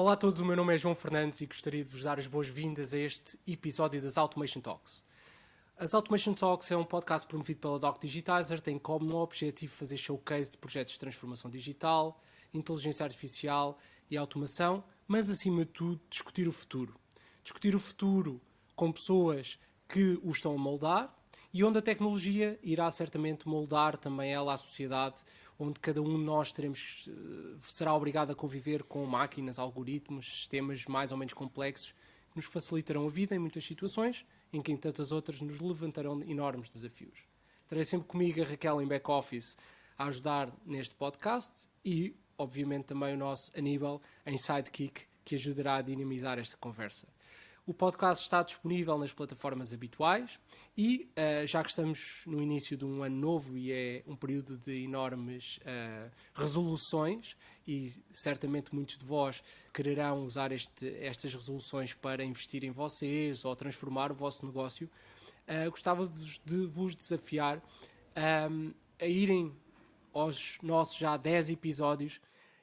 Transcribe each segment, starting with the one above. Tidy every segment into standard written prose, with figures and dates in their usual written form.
Olá a todos, o meu nome é João Fernandes e gostaria de vos dar as boas-vindas a este episódio das Automation Talks. As Automation Talks é um podcast promovido pela Doc Digitizer, tem como objetivo fazer showcase de projetos de transformação digital, inteligência artificial e automação, mas acima de tudo discutir o futuro. Discutir o futuro com pessoas que o estão a moldar e onde a tecnologia irá certamente moldar também ela a sociedade, onde cada um de nós será obrigado a conviver com máquinas, algoritmos, sistemas mais ou menos complexos que nos facilitarão a vida em muitas situações, em que em tantas outras nos levantarão enormes desafios. Terei sempre comigo a Raquel em back-office a ajudar neste podcast e, obviamente, também o nosso Aníbal em sidekick, que ajudará a dinamizar esta conversa. O podcast está disponível nas plataformas habituais e, já que estamos no início de um ano novo e é um período de enormes resoluções e certamente muitos de vós quererão usar estas resoluções para investir em vocês ou transformar o vosso negócio, gostava de vos desafiar a irem aos nossos já 10 episódios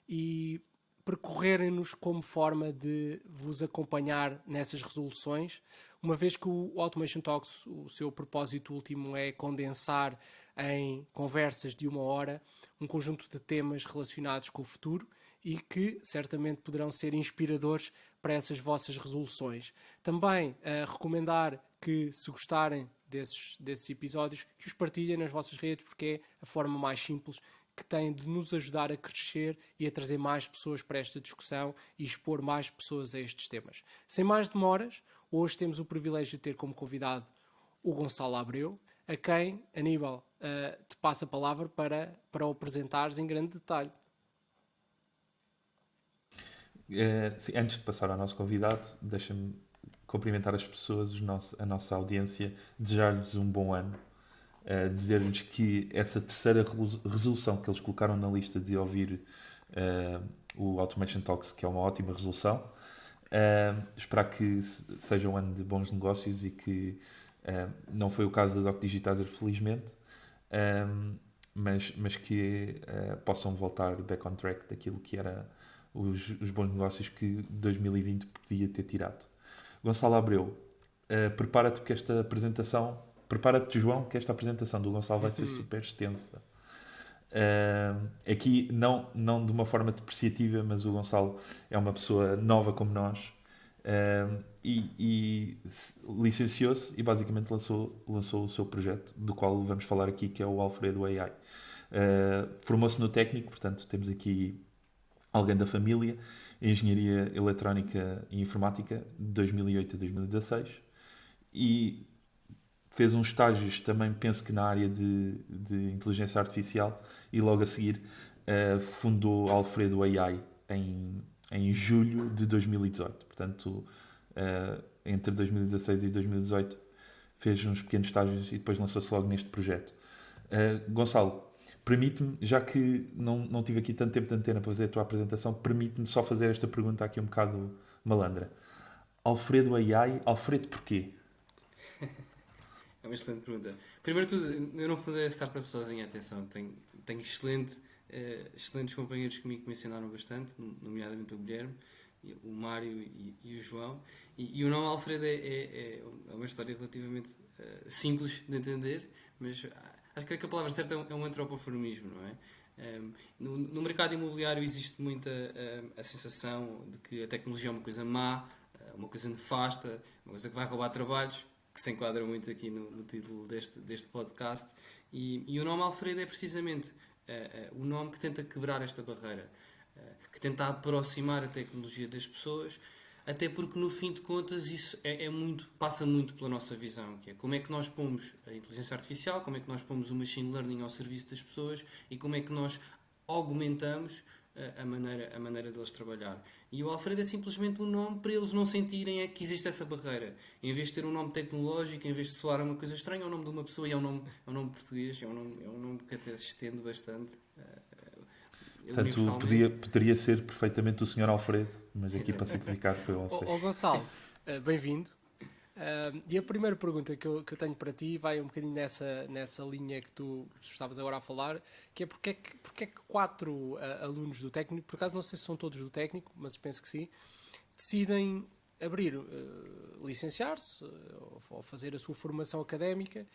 e percorrerem-nos como forma de vos acompanhar nessas resoluções, uma vez que o Automation Talks, o seu propósito último é condensar em conversas de 1 hora um conjunto de temas relacionados com o futuro e que certamente poderão ser inspiradores para essas vossas resoluções. Também recomendar que, se gostarem desses episódios, que os partilhem nas vossas redes, porque é a forma mais simples que tem de nos ajudar a crescer e a trazer mais pessoas para esta discussão e expor mais pessoas a estes temas. Sem mais demoras, hoje temos o privilégio de ter como convidado o Gonçalo Abreu, a quem, Aníbal, te passo a palavra para o apresentares em grande detalhe. Sim, antes de passar ao nosso convidado, deixa-me cumprimentar as pessoas, a nossa audiência, desejar-lhes um bom ano, dizer-lhes que essa terceira resolução que eles colocaram na lista de ouvir o Automation Talks, que é uma ótima resolução, esperar que seja um ano de bons negócios e que não foi o caso da Doc Digitizer, felizmente, mas que possam voltar back on track daquilo que era os bons negócios que 2020 podia ter tirado. Gonçalo Abreu, prepara-te porque esta apresentação, prepara-te, João, que esta apresentação do Gonçalo vai ser super extensa. Aqui, não de uma forma depreciativa, mas o Gonçalo é uma pessoa nova como nós e licenciou-se e basicamente lançou o seu projeto, do qual vamos falar aqui, que é o Alfredo AI. Formou-se no técnico, portanto, temos aqui alguém da família, Engenharia Eletrónica e Informática, de 2008 a 2016, e fez uns estágios também, penso que na área de inteligência artificial, e logo a seguir fundou Alfredo AI em julho de 2018. Portanto, entre 2016 e 2018 fez uns pequenos estágios e depois lançou-se logo neste projeto. Gonçalo, permite-me, já que não tive aqui tanto tempo de antena para fazer a tua apresentação, permite-me só fazer esta pergunta aqui um bocado malandra. Alfredo AI, Alfredo porquê? É uma excelente pergunta. Primeiro de tudo, eu não fundei a startup sozinho, atenção. Tenho excelentes companheiros comigo que me ensinaram bastante, nomeadamente o Guilherme, o Mário e o João. E o nome Alfredo é uma história relativamente simples de entender, mas acho que a palavra certa é um antropoformismo, não é? No mercado imobiliário existe muita a sensação de que a tecnologia é uma coisa má, uma coisa nefasta, uma coisa que vai roubar trabalhos, que se enquadra muito aqui no título deste podcast. E o nome Alfredo é precisamente o nome que tenta quebrar esta barreira, que tenta aproximar a tecnologia das pessoas, até porque no fim de contas isso passa muito pela nossa visão, que é como é que nós pomos a inteligência artificial, como é que nós pomos o machine learning ao serviço das pessoas e como é que nós augmentamos a maneira deles trabalhar. E o Alfredo é simplesmente um nome para eles não sentirem que existe essa barreira. Em vez de ter um nome tecnológico, em vez de soar uma coisa estranha, é o nome de uma pessoa e é um nome português, é um nome que até se estende bastante. Portanto, poderia ser perfeitamente o Sr. Alfredo, mas aqui para simplificar foi o Alfredo. Gonçalo, bem-vindo. E a primeira pergunta que eu tenho para ti vai um bocadinho nessa linha que tu estavas agora a falar, que é porque é que 4 alunos do técnico, por acaso não sei se são todos do técnico, mas penso que sim, decidem abrir, licenciar-se ou fazer a sua formação académica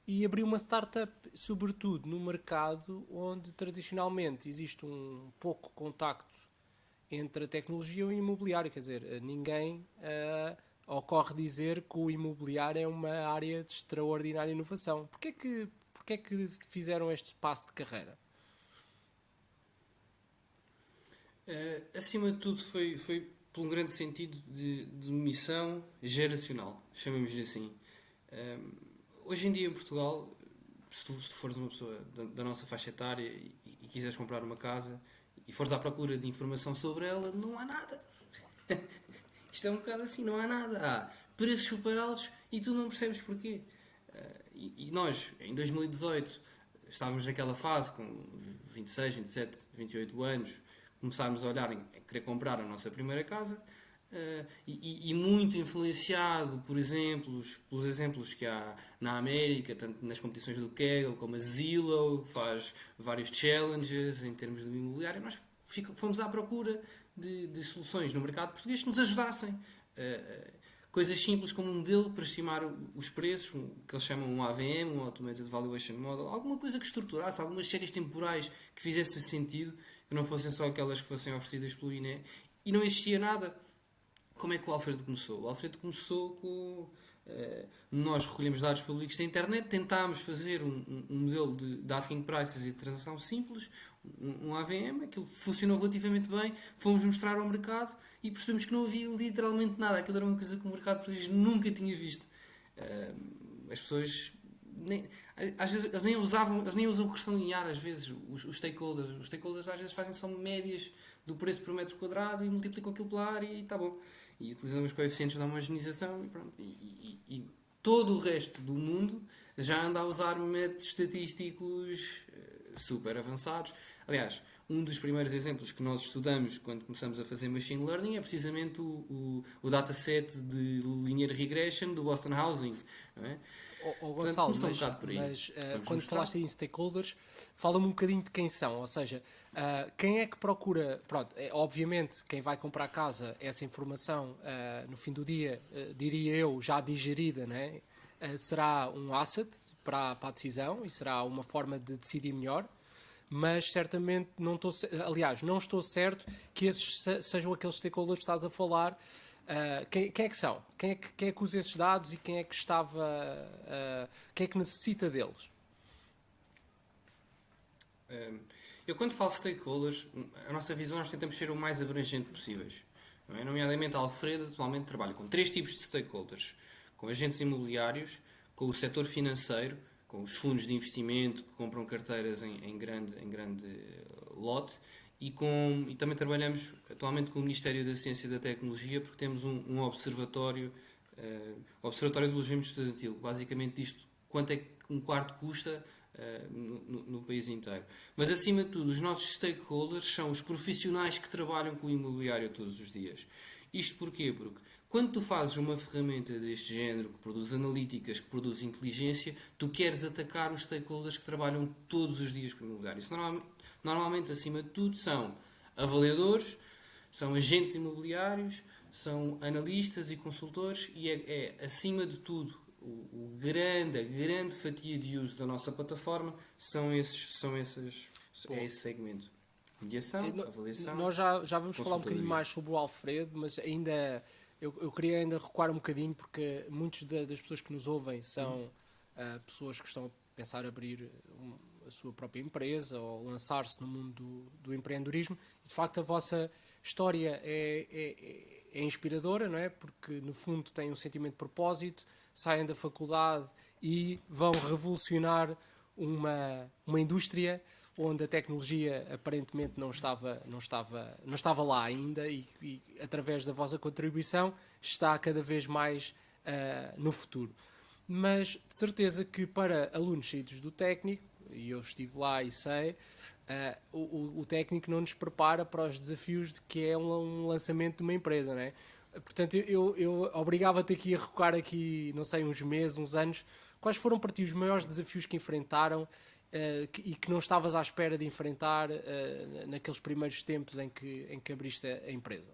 e abrir uma startup, sobretudo no mercado onde tradicionalmente existe um pouco contacto entre a tecnologia e o imobiliário. Quer dizer, ninguém ocorre dizer que o imobiliário é uma área de extraordinária inovação. Porquê é que fizeram este passo de carreira? Acima de tudo foi por um grande sentido de missão geracional, chamemos-lhe assim. Hoje em dia em Portugal, se tu fores uma pessoa da nossa faixa etária e quiseres comprar uma casa e fores à procura de informação sobre ela, não há nada. Isto é um bocado assim, não há nada. Há preços super altos e tu não percebes porquê. E nós, em 2018, estávamos naquela fase com 26, 27, 28 anos, começámos a olhar a querer comprar a nossa primeira casa e muito influenciado, por exemplos, pelos exemplos que há na América, tanto nas competições do Kaggle como a Zillow, que faz vários challenges em termos de imobiliário. Nós fomos à procura de soluções no mercado português que nos ajudassem. Coisas simples como um modelo para estimar os preços, que eles chamam um AVM, um Automated Valuation Model, alguma coisa que estruturasse, algumas séries temporais que fizessem sentido, que não fossem só aquelas que fossem oferecidas pelo INE. E não existia nada. Como é que o Alfredo começou? O Alfredo começou com... nós recolhemos dados públicos da internet, tentámos fazer um modelo de asking prices e de transação simples, um AVM, aquilo funcionou relativamente bem, fomos mostrar ao mercado e percebemos que não havia literalmente nada. Aquilo era uma coisa que o mercado português nunca tinha visto. As pessoas... às vezes eles nem usam regressão linear, às vezes, os stakeholders. Os stakeholders às vezes fazem só médias do preço por metro quadrado e multiplicam aquilo pela área e está bom. E utilizam os coeficientes da homogeneização e pronto. E todo o resto do mundo já anda a usar métodos estatísticos super avançados. Aliás, um dos primeiros exemplos que nós estudamos quando começamos a fazer Machine Learning é precisamente o dataset de Linear Regression do Boston Housing. Não é? Gonçalo, Portanto, mas quando falaste em stakeholders, fala-me um bocadinho de quem são, ou seja, quem é que procura, pronto, obviamente quem vai comprar casa, essa informação no fim do dia, diria eu, já digerida, né? Será um asset para a decisão e será uma forma de decidir melhor, mas certamente não estou certo que esses sejam aqueles stakeholders que estás a falar. Quem é que são? Quem é que usa esses dados e quem é que quem é que necessita deles? Eu quando falo stakeholders, a nossa visão nós tentamos ser o mais abrangente possíveis. Não é? Nomeadamente a Alfredo atualmente trabalha com 3 tipos de stakeholders. Com agentes imobiliários, com o setor financeiro, com os fundos de investimento que compram carteiras em grande lote e também trabalhamos atualmente com o Ministério da Ciência e da Tecnologia porque temos um observatório, o Observatório do Alojamento Estudantil, basicamente diz quanto é que um quarto custa no país inteiro. Mas acima de tudo, os nossos stakeholders são os profissionais que trabalham com o imobiliário todos os dias. Isto porquê? Porque quando tu fazes uma ferramenta deste género, que produz analíticas, que produz inteligência, tu queres atacar os stakeholders que trabalham todos os dias com o imobiliário. Isso normalmente, acima de tudo, são avaliadores, são agentes imobiliários, são analistas e consultores e acima de tudo, a grande fatia de uso da nossa plataforma é esse segmento. Mediação, avaliação. Nós já vamos falar um bocadinho mais sobre o Alfredo, mas ainda eu queria ainda recuar um bocadinho porque muitas das pessoas que nos ouvem são pessoas que estão a pensar abrir a sua própria empresa ou lançar-se no mundo do empreendedorismo e de facto a vossa história é inspiradora, não é? Porque no fundo têm um sentimento de propósito, saem da faculdade e vão revolucionar uma indústria onde a tecnologia aparentemente não estava lá ainda e através da vossa contribuição está cada vez mais no futuro. Mas de certeza que para alunos saídos do técnico, e eu estive lá e sei, o técnico não nos prepara para os desafios de que é um lançamento de uma empresa, não é? Portanto, eu obrigava-te aqui a recuar aqui, não sei, uns meses, uns anos. Quais foram para ti os maiores desafios que enfrentaram e que não estavas à espera de enfrentar naqueles primeiros tempos em que abriste a empresa?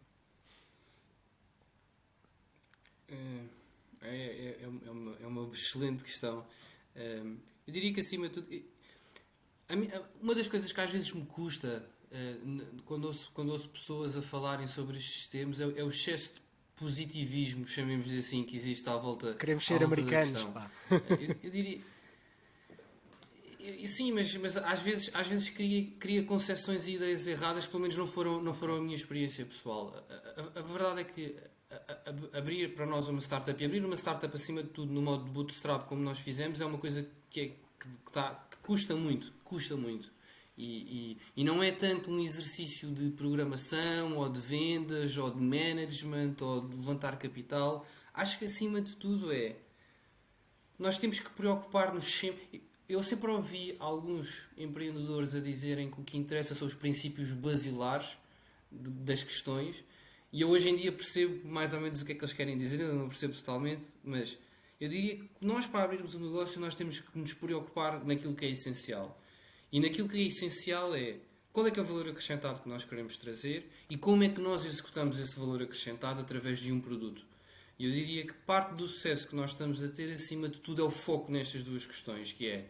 É uma excelente questão. Eu diria que, acima de tudo, uma das coisas que às vezes me custa quando ouço pessoas a falarem sobre estes temas é o excesso de positivismo, chamemos-lhe assim, que existe à volta. Queremos ser americanos. Eu diria. Sim, mas às vezes cria concepções e ideias erradas que pelo menos não foram a minha experiência pessoal. A verdade é que abrir para nós uma startup e abrir uma startup acima de tudo no modo de bootstrap como nós fizemos é uma coisa que custa muito. E não é tanto um exercício de programação, ou de vendas, ou de management, ou de levantar capital. Acho que acima de tudo nós temos que preocupar-nos sempre. Eu sempre ouvi alguns empreendedores a dizerem que o que interessa são os princípios basilares das questões, e eu hoje em dia percebo mais ou menos o que é que eles querem dizer, ainda não percebo totalmente, mas eu diria que nós, para abrirmos um negócio, nós temos que nos preocupar naquilo que é essencial. E naquilo que é essencial qual é que é o valor acrescentado que nós queremos trazer e como é que nós executamos esse valor acrescentado através de um produto. E eu diria que parte do sucesso que nós estamos a ter, acima de tudo, é o foco nestas duas questões, que é: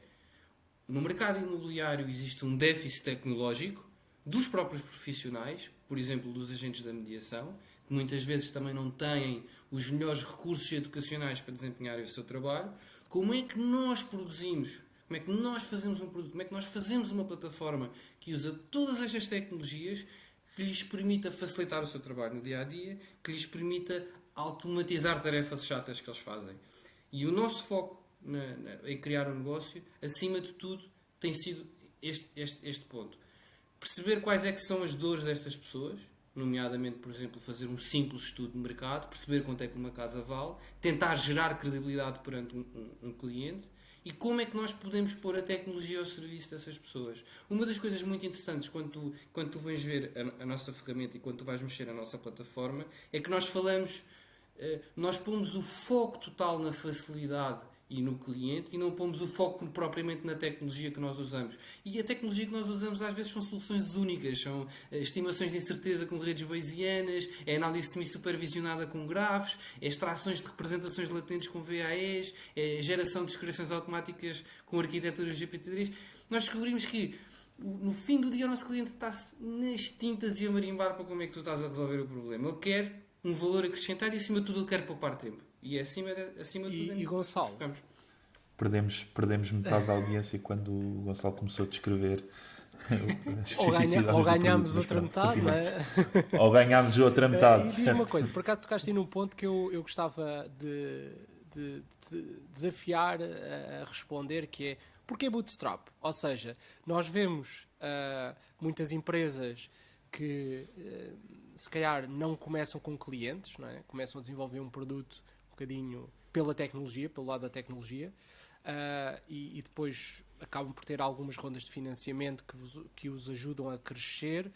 no mercado imobiliário existe um déficit tecnológico dos próprios profissionais, por exemplo, dos agentes da mediação, que muitas vezes também não têm os melhores recursos educacionais para desempenharem o seu trabalho. Como é que nós produzimos? Como é que nós fazemos um produto? Como é que nós fazemos uma plataforma que usa todas estas tecnologias, que lhes permita facilitar o seu trabalho no dia-a-dia, que lhes permita automatizar tarefas chatas que eles fazem? E o nosso foco em criar um negócio, acima de tudo, tem sido este ponto. Perceber quais é que são as dores destas pessoas, nomeadamente, por exemplo, fazer um simples estudo de mercado, perceber quanto é que uma casa vale, tentar gerar credibilidade perante um cliente, e como é que nós podemos pôr a tecnologia ao serviço dessas pessoas. Uma das coisas muito interessantes quando tu vens ver a nossa ferramenta e quando tu vais mexer na nossa plataforma, é que nós pomos o foco total na facilidade e no cliente, e não pomos o foco propriamente na tecnologia que nós usamos. E a tecnologia que nós usamos às vezes são soluções únicas, são estimações de incerteza com redes bayesianas, é análise semi-supervisionada com grafos, é extrações de representações latentes com VAEs, é geração de descrições automáticas com arquiteturas GPT-3. Nós descobrimos que no fim do dia o nosso cliente está-se nas tintas e a marimbar para como é que tu estás a resolver o problema. Ele quer um valor acrescentado e, acima de tudo, ele quer poupar tempo. E acima de tudo... E Gonçalo? Perdemos metade da audiência quando o Gonçalo começou a descrever ou ganhámos outra metade, não é? Ou ganhámos outra metade. E diz-me uma coisa, por acaso tocaste aí num ponto que eu gostava de desafiar a responder, que é: porquê bootstrap? Ou seja, nós vemos muitas empresas que se calhar não começam com clientes, não é? Começam a desenvolver um produto um bocadinho pela tecnologia, pelo lado da tecnologia, e depois acabam por ter algumas rondas de financiamento que os ajudam a crescer,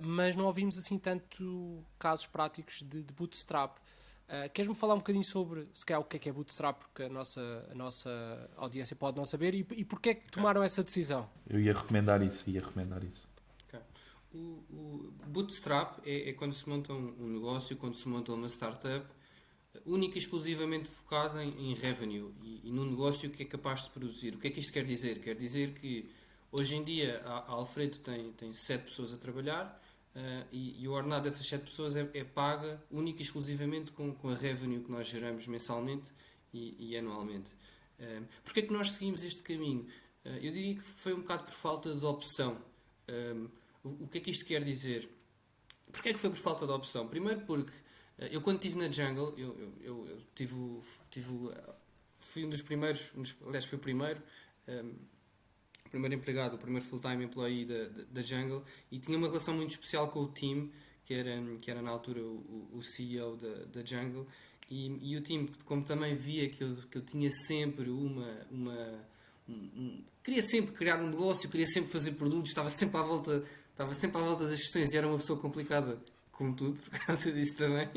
mas não ouvimos assim tanto casos práticos de bootstrap. Queres-me falar um bocadinho sobre, se calhar, o que é bootstrap, porque a nossa audiência pode não saber, e porque é que tomaram essa decisão? Eu ia recomendar isso. Okay. O bootstrap é quando se monta um negócio, quando se monta uma startup, única e exclusivamente focada em revenue e no negócio que é capaz de produzir. O que é que isto quer dizer? Quer dizer que hoje em dia a Alfredo tem 7 pessoas a trabalhar, e o ordenado dessas 7 pessoas é paga única e exclusivamente com a revenue que nós geramos mensalmente e anualmente. Porquê é que nós seguimos este caminho? Eu diria que foi um bocado por falta de opção. O que é que isto quer dizer? Porquê é que foi por falta de opção? Primeiro porque eu, quando estive na Jungle, fui um dos primeiros, aliás fui o primeiro empregado, o primeiro full-time employee da Jungle, e tinha uma relação muito especial com o time, que era na altura o CEO da Jungle, e o time, como também via que eu tinha sempre queria sempre criar um negócio, queria sempre fazer produtos, estava sempre à volta das questões, e era uma pessoa complicada como tudo, por causa disso também.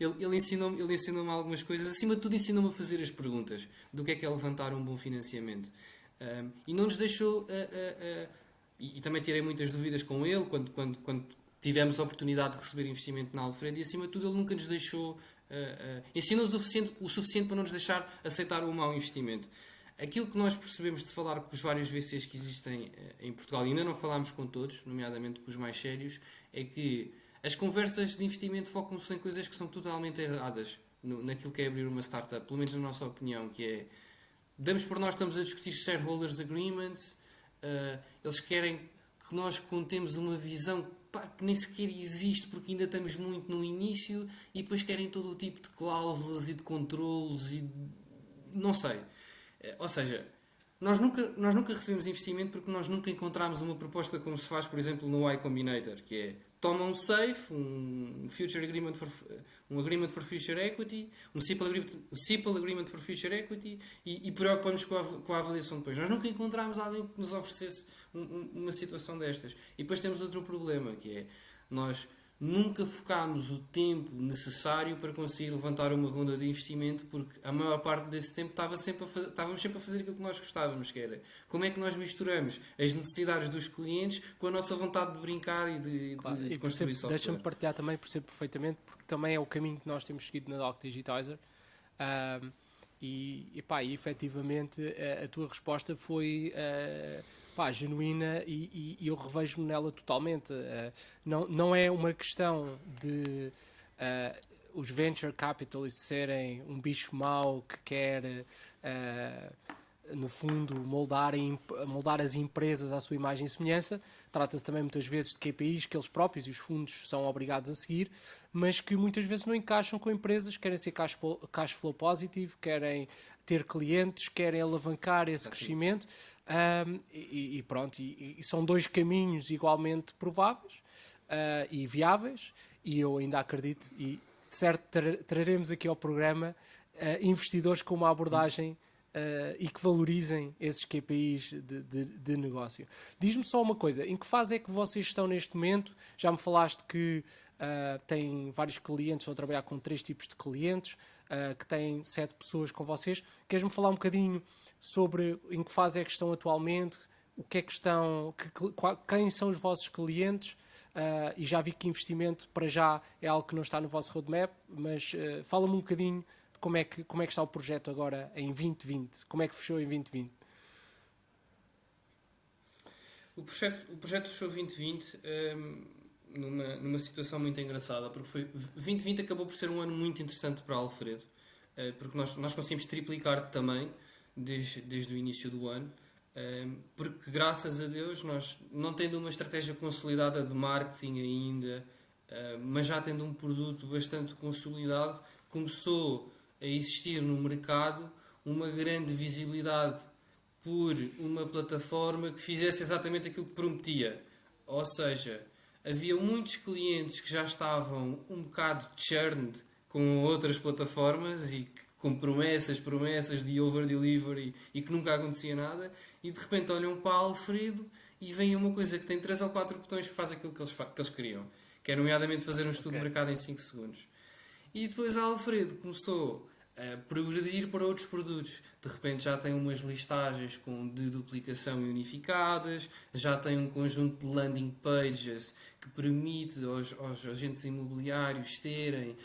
Ele ensinou-me algumas coisas. Acima de tudo, ensinou-me a fazer as perguntas do que é levantar um bom financiamento. E não nos deixou... e também tirei muitas dúvidas com ele quando tivemos a oportunidade de receber investimento na Alfredo. E acima de tudo, ele nunca nos deixou... ensinou-nos o suficiente para não nos deixar aceitar um mau investimento. Aquilo que nós percebemos de falar com os vários VCs que existem em Portugal, e ainda não falámos com todos, nomeadamente com os mais sérios, é que as conversas de investimento focam-se em coisas que são totalmente erradas naquilo que é abrir uma startup, pelo menos na nossa opinião, que é, damos por nós, estamos a discutir shareholders agreements, eles querem que nós contemos uma visão que nem sequer existe porque ainda estamos muito no início, e depois querem todo o tipo de cláusulas e de controlos e não sei. Ou seja, nós nunca recebemos investimento porque nós nunca encontramos uma proposta como se faz, por exemplo, no Y Combinator, que é toma um SAFE, um Agreement for Future Equity, um Simple Agreement for Future Equity e preocupamos com a avaliação depois. Nós nunca encontramos alguém que nos oferecesse uma situação destas. E depois temos outro problema, que é nós nunca focámos o tempo necessário para conseguir levantar uma ronda de investimento, porque a maior parte desse tempo estávamos sempre a fazer aquilo que nós gostávamos, que era como é que nós misturamos as necessidades dos clientes com a nossa vontade de brincar e de construir software. Deixa-me partilhar também, percebo perfeitamente, porque também é o caminho que nós temos seguido na Doc Digitizer. E efetivamente a tua resposta foi genuína e eu revejo-me nela totalmente. Não é uma questão de os venture capitalists serem um bicho mau que quer, no fundo, moldar as empresas à sua imagem e semelhança. Trata-se também muitas vezes de KPIs que eles próprios e os fundos são obrigados a seguir, mas que muitas vezes não encaixam com empresas, querem ser cash flow positive, querem ter clientes, querem alavancar esse crescimento. E pronto, e são dois caminhos igualmente prováveis e viáveis, e eu ainda acredito, e de certo traremos aqui ao programa investidores com uma abordagem e que valorizem esses KPIs de negócio. Diz-me só uma coisa, em que fase é que vocês estão neste momento? Já me falaste que têm vários clientes, estão a trabalhar com 3 tipos de clientes, que têm 7 pessoas com vocês. Queres-me falar um bocadinho sobre em que fase é que estão atualmente, o que é que estão, quem são os vossos clientes, e já vi que investimento para já é algo que não está no vosso roadmap, mas fala-me um bocadinho de como é que está o projeto agora em 2020, como é que fechou em 2020? O projeto fechou 2020 numa situação muito engraçada, porque 2020 acabou por ser um ano muito interessante para a Alfredo, porque nós conseguimos triplicar também desde o início do ano, porque graças a Deus nós, não tendo uma estratégia consolidada de marketing ainda, mas já tendo um produto bastante consolidado, começou a existir no mercado uma grande visibilidade por uma plataforma que fizesse exatamente aquilo que prometia. Ou seja, havia muitos clientes que já estavam um bocado churned com outras plataformas e com promessas de over-delivery e que nunca acontecia nada, e de repente olham para a Alfredo e vem uma coisa que tem 3 ou 4 botões que faz aquilo que eles queriam, que é nomeadamente fazer um estudo de mercado em 5 segundos. E depois a Alfredo começou a progredir para outros produtos. De repente já tem umas listagens com deduplicação unificadas, já tem um conjunto de landing pages que permite aos agentes imobiliários terem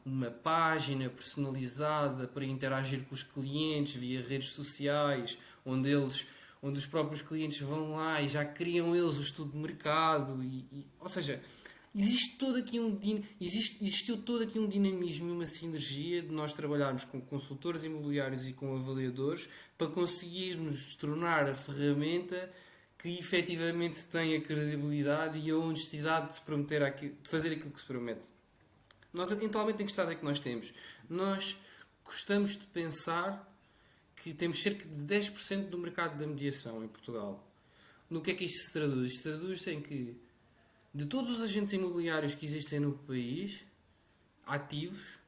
uma página personalizada para interagir com os clientes via redes sociais, onde os próprios clientes vão lá e já criam eles o estudo de mercado. Ou seja, existiu todo aqui um dinamismo e uma sinergia de nós trabalharmos com consultores imobiliários e com avaliadores para conseguirmos tornar a ferramenta que efetivamente tem a credibilidade e a honestidade de se prometer de fazer aquilo que se promete. Nós, atualmente, em que estado é que nós temos? Nós gostamos de pensar que temos cerca de 10% do mercado da mediação em Portugal. No que é que isto se traduz? Isto se traduz em que de todos os agentes imobiliários que existem no país, ativos,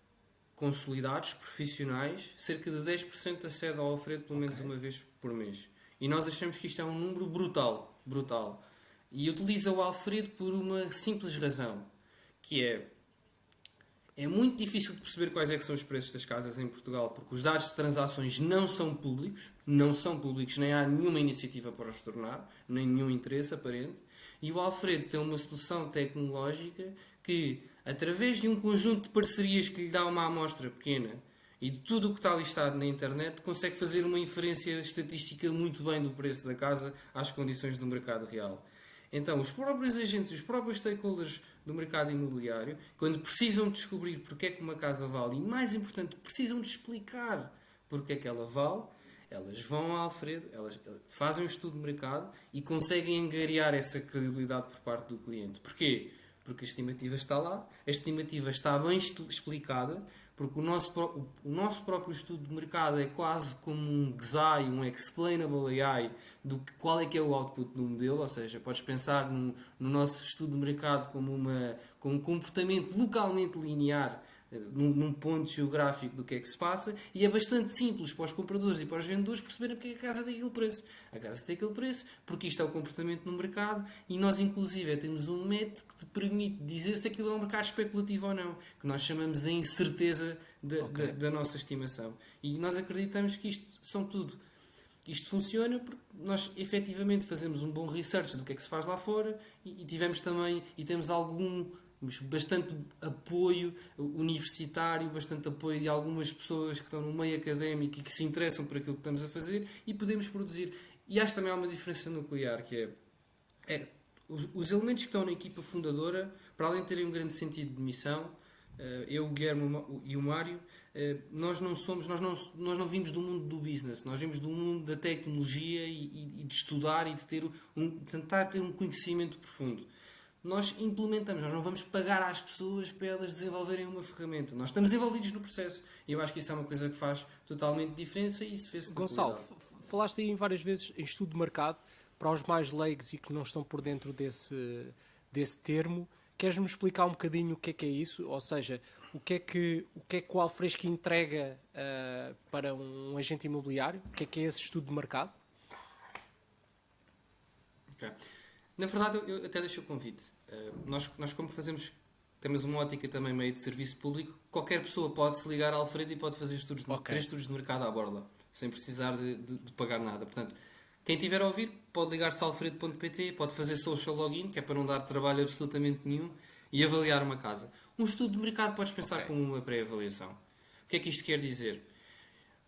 consolidados, profissionais, cerca de 10% acede ao Alfredo pelo menos uma vez por mês. E nós achamos que isto é um número brutal. E utiliza o Alfredo por uma simples razão, que é, É muito difícil de perceber quais é que são os preços das casas em Portugal, porque os dados de transações não são públicos, nem há nenhuma iniciativa para os tornar, nem nenhum interesse aparente. E o Alfredo tem uma solução tecnológica que, através de um conjunto de parcerias que lhe dá uma amostra pequena e de tudo o que está listado na internet, consegue fazer uma inferência estatística muito bem do preço da casa às condições do mercado real. Então, os próprios agentes, os próprios stakeholders do mercado imobiliário, quando precisam de descobrir porque é que uma casa vale, e mais importante, precisam de explicar porque é que ela vale, elas vão ao Alfredo, elas fazem um estudo de mercado e conseguem angariar essa credibilidade por parte do cliente. Porquê? Porque a estimativa está lá, a estimativa está bem explicada, porque o nosso próprio estudo de mercado é quase como um XAI, um Explainable AI, qual é que é o output do modelo, ou seja, podes pensar no nosso estudo de mercado como um comportamento localmente linear, num ponto geográfico do que é que se passa, e é bastante simples para os compradores e para os vendedores perceberem porque é que a casa tem aquele preço. A casa tem aquele preço porque isto é o comportamento no mercado, e nós inclusive temos um método que te permite dizer se aquilo é um mercado especulativo ou não, que nós chamamos a incerteza da nossa estimação. E nós acreditamos que isto funciona porque nós efetivamente fazemos um bom research do que é que se faz lá fora e temos bastante apoio universitário, bastante apoio de algumas pessoas que estão no meio académico e que se interessam por aquilo que estamos a fazer, e podemos produzir. E acho que também há uma diferença nuclear, que é os elementos que estão na equipa fundadora, para além de terem um grande sentido de missão, eu, o Guilherme e o Mário, nós não vimos do mundo do business, nós vimos do mundo da tecnologia e de estudar e de tentar ter um conhecimento profundo. Nós implementamos, nós não vamos pagar às pessoas para elas desenvolverem uma ferramenta. Nós estamos envolvidos no processo. E eu acho que isso é uma coisa que faz totalmente diferença e isso fez-se. Gonçalo, falaste aí várias vezes em estudo de mercado. Para os mais leigos e que não estão por dentro desse termo, queres-me explicar um bocadinho o que é isso? Ou seja, o que é que o Alfresco entrega para um agente imobiliário? O que é esse estudo de mercado? Okay. Na verdade, eu até deixo o convite. Nós como temos uma ótica também meio de serviço público, qualquer pessoa pode se ligar ao Alfredo e pode fazer três estudos de mercado à borla, sem precisar de pagar nada. Portanto, quem tiver a ouvir pode ligar-se a alfredo.pt, pode fazer social login, que é para não dar trabalho absolutamente nenhum, e avaliar uma casa. Um estudo de mercado podes pensar como uma pré-avaliação. O que é que isto quer dizer?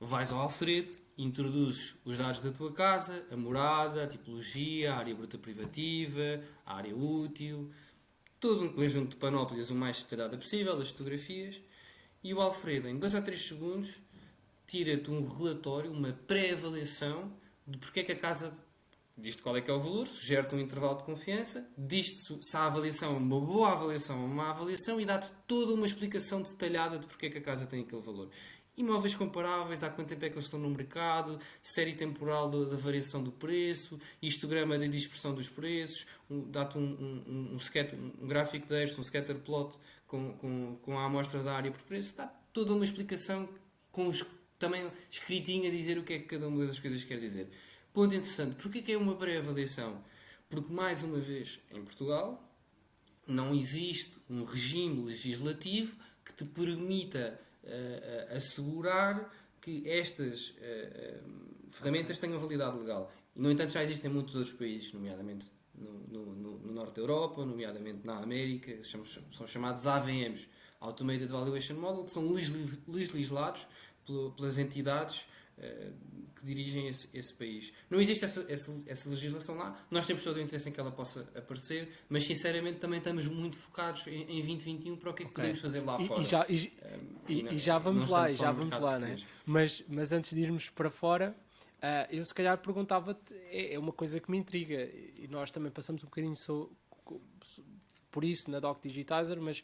Vais ao Alfredo, introduzes os dados da tua casa, a morada, a tipologia, a área bruta privativa, a área útil, todo um conjunto de panóplias o mais detalhada possível, as fotografias, e o Alfredo, em 2 ou 3 segundos, tira-te um relatório, uma pré-avaliação de porque é que a casa, diz-te qual é que é o valor, sugere-te um intervalo de confiança, diz-te se a avaliação é uma boa avaliação ou uma má avaliação e dá-te toda uma explicação detalhada de porque é que a casa tem aquele valor. Imóveis comparáveis, há quanto tempo é que eles estão no mercado, série temporal da variação do preço, histograma da dispersão dos preços, dá-te um gráfico de eixo, um scatter plot com a amostra da área por preço, dá toda uma explicação também escritinha a dizer o que é que cada uma das coisas quer dizer. Ponto interessante, porquê que é uma pré-avaliação? Porque, mais uma vez, em Portugal, não existe um regime legislativo que te permita assegurar que estas ferramentas tenham validade legal. E, no entanto, já existem muitos outros países, nomeadamente no norte da Europa, nomeadamente na América, são chamados AVMs, Automated Valuation Model, que são legislados pelas entidades que dirigem esse país. Não existe essa legislação lá. Nós temos todo o interesse em que ela possa aparecer, mas sinceramente também estamos muito focados em 2021 para o que é que podemos fazer lá fora. E já vamos lá, né? Mas antes de irmos para fora, eu se calhar perguntava-te, é uma coisa que me intriga, e nós também passamos um bocadinho por isso na Doc Digitizer, mas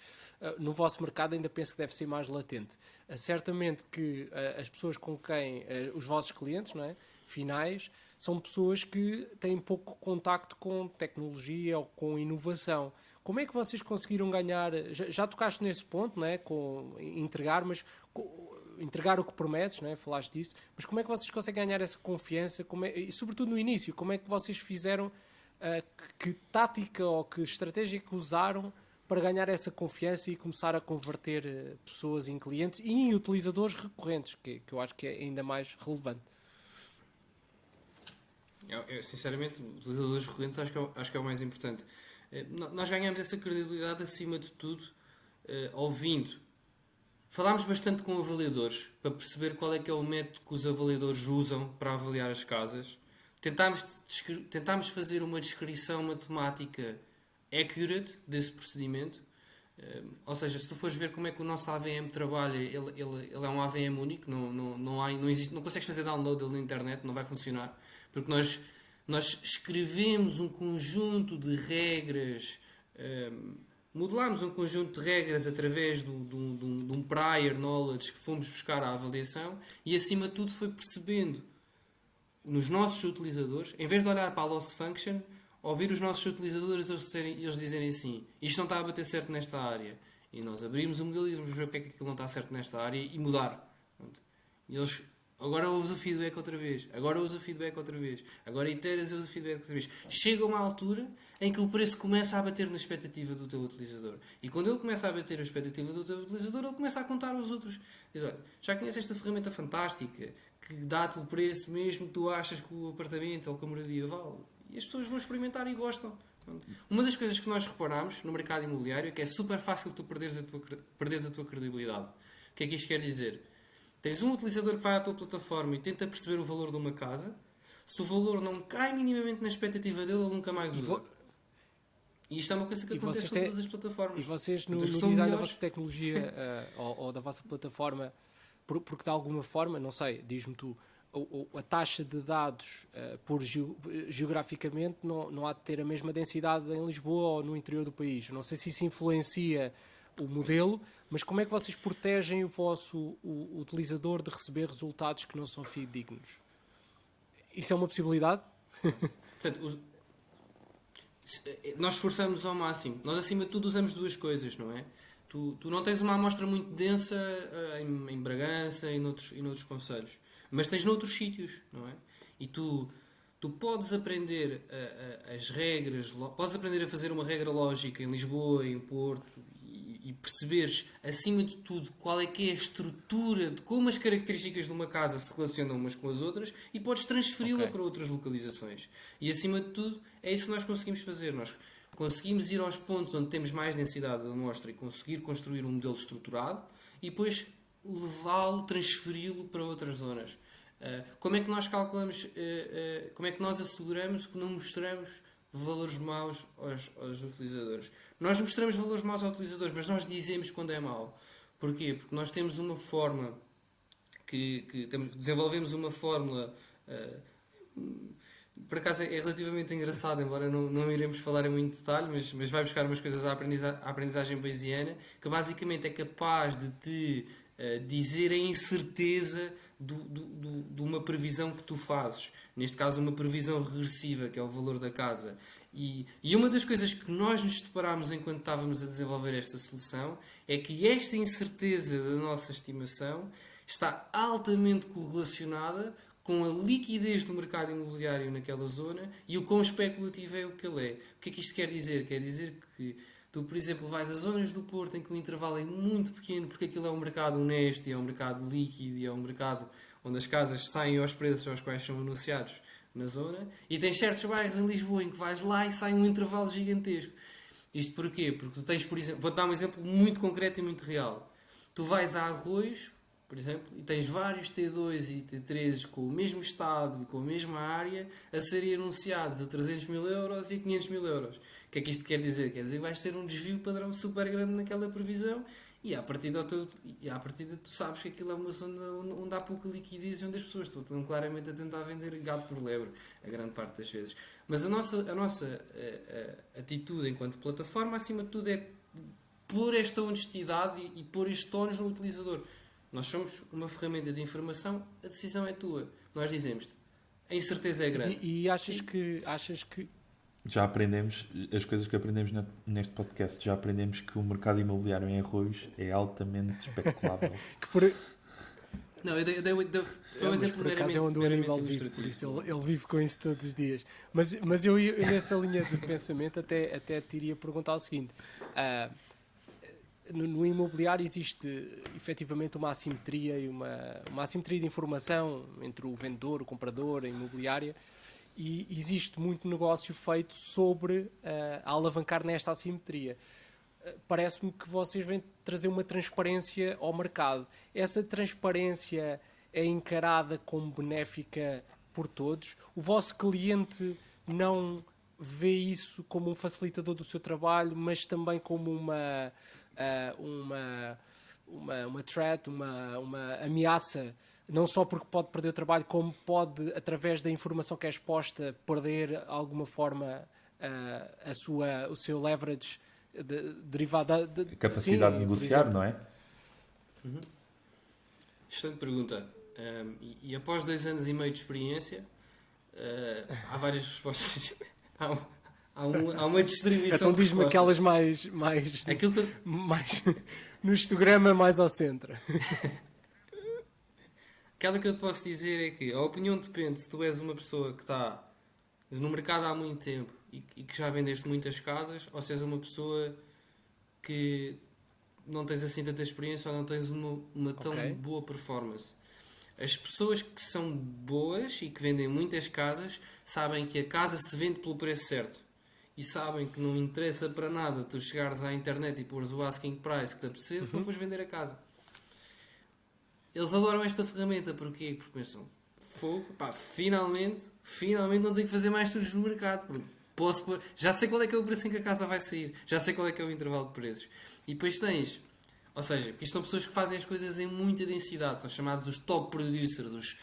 no vosso mercado ainda penso que deve ser mais latente. Certamente que as pessoas com quem, os vossos clientes, não é, finais, são pessoas que têm pouco contacto com tecnologia ou com inovação. Como é que vocês conseguiram ganhar, já tocaste nesse ponto, não é, com entregar, mas entregar o que prometes, não é, falaste disso, mas como é que vocês conseguem ganhar essa confiança, e sobretudo no início, como é que vocês fizeram, que tática ou que estratégia que usaram para ganhar essa confiança e começar a converter pessoas em clientes e em utilizadores recorrentes, que eu acho que é ainda mais relevante. Sinceramente, utilizadores recorrentes acho que é o mais importante. Nós ganhamos essa credibilidade acima de tudo ouvindo. Falámos bastante com avaliadores para perceber qual é que é o método que os avaliadores usam para avaliar as casas. Tentámos fazer uma descrição matemática accurate desse procedimento. Ou seja, se tu fores ver como é que o nosso AVM trabalha, ele é um AVM único, não existe, não consegues fazer download dele na internet, não vai funcionar, porque nós escrevemos um conjunto de regras, modelámos um conjunto de regras através de um prior knowledge que fomos buscar à avaliação e, acima de tudo, foi percebendo nos nossos utilizadores, em vez de olhar para a loss function, ouvir os nossos utilizadores eles dizerem assim: isto não está a bater certo nesta área. E nós abrimos o modelo e vamos ver porque é que aquilo não está certo nesta área e mudar. E eles, agora usa feedback outra vez, agora usa feedback outra vez, agora iteras e usa feedback outra vez. Chega uma altura em que o preço começa a bater na expectativa do teu utilizador. E quando ele começa a bater a expectativa do teu utilizador, ele começa a contar aos outros. Diz: olha, já conheces esta ferramenta fantástica que dá-te o preço mesmo que tu achas que o apartamento ou que a moradia vale. E as pessoas vão experimentar e gostam. Uma das coisas que nós reparámos no mercado imobiliário é que é super fácil tu perderes a tua credibilidade. O que é que isto quer dizer? Tens um utilizador que vai à tua plataforma e tenta perceber o valor de uma casa. Se o valor não cai minimamente na expectativa dele, ele nunca mais usa. E isto é uma coisa que acontece com todas as plataformas. E vocês, no design da vossa tecnologia ou da vossa plataforma, porque de alguma forma, não sei, diz-me tu, a taxa de dados geograficamente não há de ter a mesma densidade em Lisboa ou no interior do país. Não sei se isso influencia o modelo, mas como é que vocês protegem o vosso utilizador de receber resultados que não são fidedignos? Isso é uma possibilidade? Portanto, nós esforçamos ao máximo. Nós, acima de tudo, usamos duas coisas, não é? Tu não tens uma amostra muito densa em Bragança e noutros concelhos, mas tens noutros sítios, não é? E tu podes aprender as regras, podes aprender a fazer uma regra lógica em Lisboa, em Porto, e perceberes, acima de tudo, qual é que é a estrutura de como as características de uma casa se relacionam umas com as outras e podes transferi-la para outras localizações. E, acima de tudo, é isso que nós conseguimos fazer. Nós conseguimos ir aos pontos onde temos mais densidade de amostra e conseguir construir um modelo estruturado e depois levá-lo, transferi-lo para outras zonas. Como é que nós calculamos, como é que nós asseguramos que não mostramos valores maus aos utilizadores? Nós mostramos valores maus aos utilizadores, mas nós dizemos quando é mau. Porquê? Porque nós temos uma forma desenvolvemos uma fórmula, por acaso é relativamente engraçado, embora não iremos falar em muito detalhe, mas vai buscar umas coisas à aprendizagem bayesiana, que basicamente é capaz de te dizer a incerteza de uma previsão que tu fazes. Neste caso, uma previsão regressiva, que é o valor da casa. E uma das coisas que nós nos deparámos enquanto estávamos a desenvolver esta solução é que esta incerteza da nossa estimação está altamente correlacionada com a liquidez do mercado imobiliário naquela zona e o quão especulativo é o que ele é. O que é que isto quer dizer? Quer dizer que tu, por exemplo, vais a zonas do Porto em que o intervalo é muito pequeno, porque aquilo é um mercado honesto, e é um mercado líquido, e é um mercado onde as casas saem aos preços aos quais são anunciados na zona, e tens certos bairros em Lisboa em que vais lá e sai um intervalo gigantesco. Isto porquê? Porque tu tens, por exemplo, vou-te dar um exemplo muito concreto e muito real. Tu vais a Arroios, por exemplo, e tens vários T2 e T3 com o mesmo estado e com a mesma área a serem anunciados a 300 mil euros e a 500 mil euros. O que é que isto quer dizer? Quer dizer que vais ter um desvio padrão super grande naquela previsão e à partida tu sabes que aquilo é uma zona onde há pouca liquidez e onde as pessoas estão claramente a tentar vender gato por lebre, a grande parte das vezes. Mas a nossa atitude enquanto plataforma, acima de tudo, é pôr esta honestidade e pôr estes tonos no utilizador. Nós somos uma ferramenta de informação, a decisão é tua. Nós dizemos-te, a incerteza é grande. E achas que já aprendemos, as coisas que aprendemos neste podcast, já aprendemos que o mercado imobiliário em Arroios é altamente especulável. Não, foi um Mas exemplo por acaso é onde o meramente Aníbal vive, por ilustrativo. isso ele vive com isso todos os dias. Mas eu nessa linha de pensamento até te iria perguntar o seguinte: ah, no imobiliário existe efetivamente uma assimetria e uma assimetria de informação entre o vendedor, o comprador, a imobiliária, e existe muito negócio feito sobre a alavancar nesta assimetria. Parece-me que vocês vêm trazer uma transparência ao mercado. Essa transparência é encarada como benéfica por todos? O vosso cliente não vê isso como um facilitador do seu trabalho, mas também como uma threat, uma ameaça, não só porque pode perder o trabalho, como pode, através da informação que é exposta, perder de alguma forma o seu leverage derivado da A capacidade sim, de por negociar, exemplo. não é? Excelente pergunta. E após 2 anos e meio de experiência, há várias respostas. Há uma distribuição Então de diz-me respostas. aquelas mais Aquilo que eu- mais no histograma mais ao centro. Aquela que eu te posso dizer é que a opinião depende se tu és uma pessoa que está no mercado há muito tempo e que já vendeste muitas casas, ou se és uma pessoa que não tens assim tanta experiência ou não tens uma tão Ok. boa performance. As pessoas que são boas e que vendem muitas casas sabem que a casa se vende pelo preço certo. E sabem que não interessa para nada tu chegares à internet e pôres o asking price que te apetece se não fores vender a casa. Eles adoram esta ferramenta. Porquê? Porque pensam, fogo, pá, finalmente não tenho que fazer mais estudos no mercado. Porque já sei qual é que é o preço em que a casa vai sair. Já sei qual é que é o intervalo de preços. E depois tens, ou seja, isto são pessoas que fazem as coisas em muita densidade. São chamados os top producers,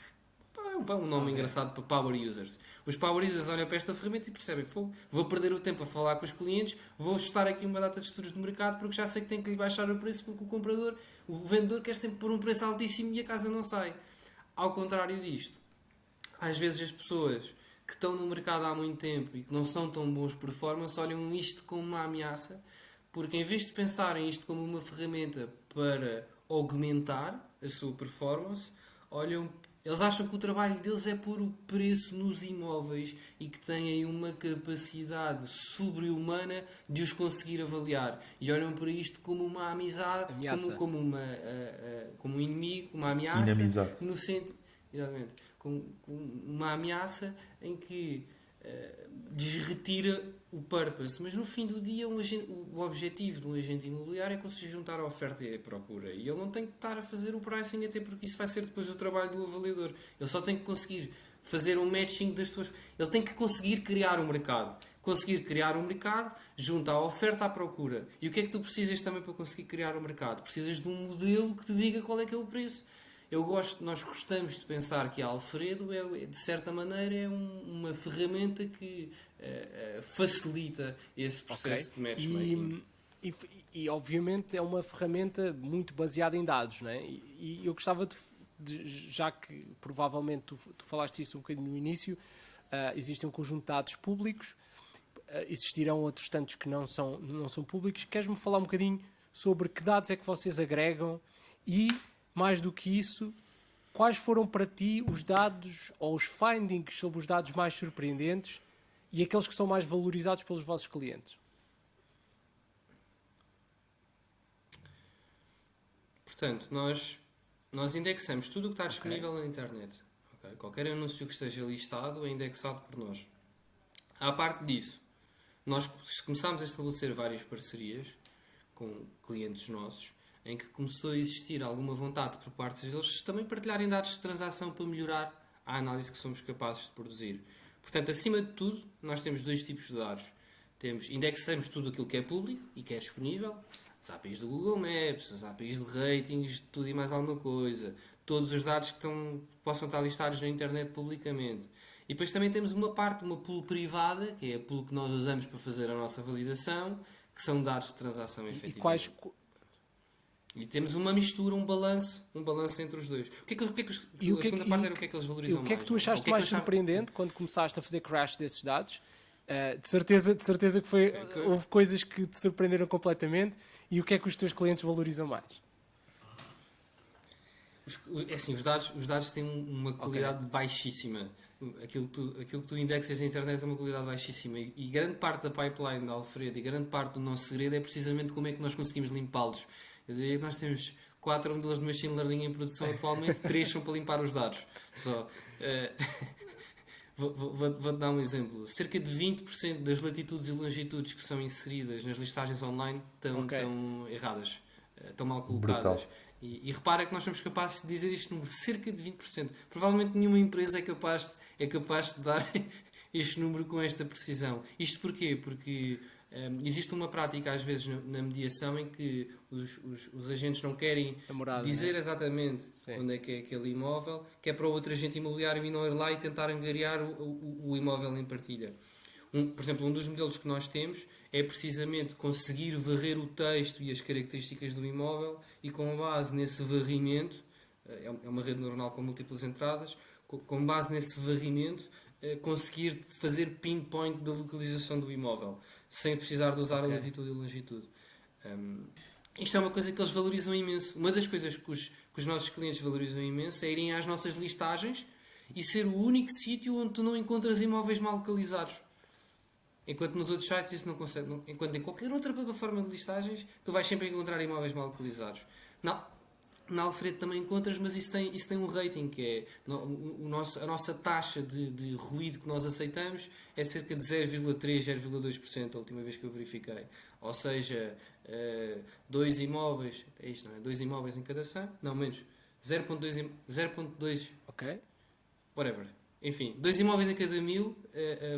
um nome engraçado para power users. Os power users olham para esta ferramenta e percebem, fogo, vou perder o tempo a falar com os clientes, vou ajustar aqui uma data de estudos de mercado porque já sei que tenho que lhe baixar o preço porque o comprador, o vendedor quer sempre pôr um preço altíssimo e a casa não sai. Ao contrário disto, às vezes as pessoas que estão no mercado há muito tempo e que não são tão bons performance olham isto como uma ameaça, porque em vez de pensarem isto como uma ferramenta para augmentar a sua performance, eles acham que o trabalho deles é pôr o preço nos imóveis e que têm uma capacidade sobre-humana de os conseguir avaliar. E olham para isto como uma amizade, Ameaça. como um inimigo, uma ameaça. Inamizade. No centro, exatamente. Com uma ameaça em que lhes retira o purpose. Mas no fim do dia, o objetivo de um agente imobiliário é conseguir juntar a oferta e a procura. E ele não tem que estar a fazer o pricing, até porque isso vai ser depois o trabalho do avaliador. Ele só tem que conseguir fazer um matching das tuas... Ele tem que conseguir criar um mercado. Conseguir criar um mercado junto à oferta à procura. E o que é que tu precisas também para conseguir criar um mercado? Precisas de um modelo que te diga qual é que é o preço. Nós gostamos de pensar que a Alfredo, de certa maneira, é uma ferramenta que facilita esse processo de matchmaking. E, obviamente é uma ferramenta muito baseada em dados, não é? E eu gostava já que provavelmente tu falaste isso um bocadinho no início, existe um conjunto de dados públicos, existirão outros tantos que não são públicos. Queres-me falar um bocadinho sobre que dados é que vocês agregam e, mais do que isso, quais foram para ti os dados ou os findings sobre os dados mais surpreendentes e aqueles que são mais valorizados pelos vossos clientes? Portanto, nós indexamos tudo o que está disponível na internet. Okay? Qualquer anúncio que esteja listado é indexado por nós. À parte disso, nós começámos a estabelecer várias parcerias com clientes nossos, em que começou a existir alguma vontade por parte deles também partilharem dados de transação para melhorar a análise que somos capazes de produzir. Portanto, acima de tudo, nós temos 2 tipos de dados. Indexamos tudo aquilo que é público e que é disponível, as APIs do Google Maps, as APIs de ratings, tudo e mais alguma coisa, todos os dados que possam estar listados na internet publicamente. E depois também temos uma pool privada, que é a pool que nós usamos para fazer a nossa validação, que são dados de transação efetivamente. E temos uma mistura, um balanço entre os dois. A segunda parte era o que é que eles valorizam mais. E o que é que tu achaste mais surpreendente quando começaste a fazer crash desses dados? De certeza que houve coisas que te surpreenderam completamente. E o que é que os teus clientes valorizam mais? É assim, os dados têm uma qualidade baixíssima. Aquilo que tu indexas na internet é uma qualidade baixíssima. E grande parte da pipeline da Alfredo e grande parte do nosso segredo é precisamente como é que nós conseguimos limpá-los. Eu diria que nós temos 4 modelos de machine learning em produção atualmente, 3 são para limpar os dados. Só. Vou-te dar um exemplo. Cerca de 20% das latitudes e longitudes que são inseridas nas listagens online estão erradas. Estão mal colocadas. E repara que nós somos capazes de dizer este número, cerca de 20%. Provavelmente nenhuma empresa é capaz de dar este número com esta precisão. Isto porquê? Porque existe uma prática às vezes na mediação em que os agentes não querem dizer exatamente onde é que é aquele imóvel, que é para o outro agente imobiliário e não ir lá e tentar angariar o imóvel em partilha. Por exemplo, um dos modelos que nós temos é precisamente conseguir varrer o texto e as características do imóvel e com base nesse varrimento, é uma rede neuronal com múltiplas entradas, com base nesse varrimento conseguir fazer pinpoint da localização do imóvel, sem precisar de usar a latitude e a longitude. Isto é uma coisa que eles valorizam imenso. Uma das coisas que os nossos clientes valorizam imenso é irem às nossas listagens e ser o único sítio onde tu não encontras imóveis mal localizados. Enquanto nos outros sites isso não consegue. Enquanto em qualquer outra plataforma de listagens, tu vais sempre encontrar imóveis mal localizados. Na Alfredo também encontras, mas isso tem um rating, que é a nossa taxa de ruído que nós aceitamos é cerca de 0,3, 0,2% a última vez que eu verifiquei. Ou seja, 2 imóveis, é isto, não é? 2 imóveis em cada 100, não, menos, 0,2, Ok. whatever. Enfim, 2 imóveis a cada 1000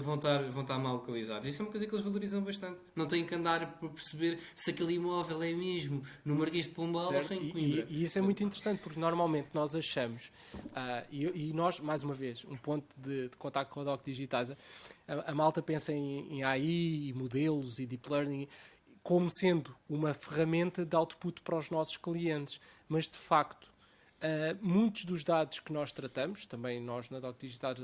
vão estar mal localizados. Isso é uma coisa que eles valorizam bastante. Não têm que andar por perceber se aquele imóvel é mesmo no Marquês de Pombal ou sem Coimbra. E isso é muito interessante, porque normalmente nós achamos, e nós, mais uma vez, um ponto de contacto com a Doc Digitizer, a malta pensa em AI e modelos e Deep Learning como sendo uma ferramenta de output para os nossos clientes. Mas, de facto, muitos dos dados que nós tratamos, também nós na Doc Digitizer,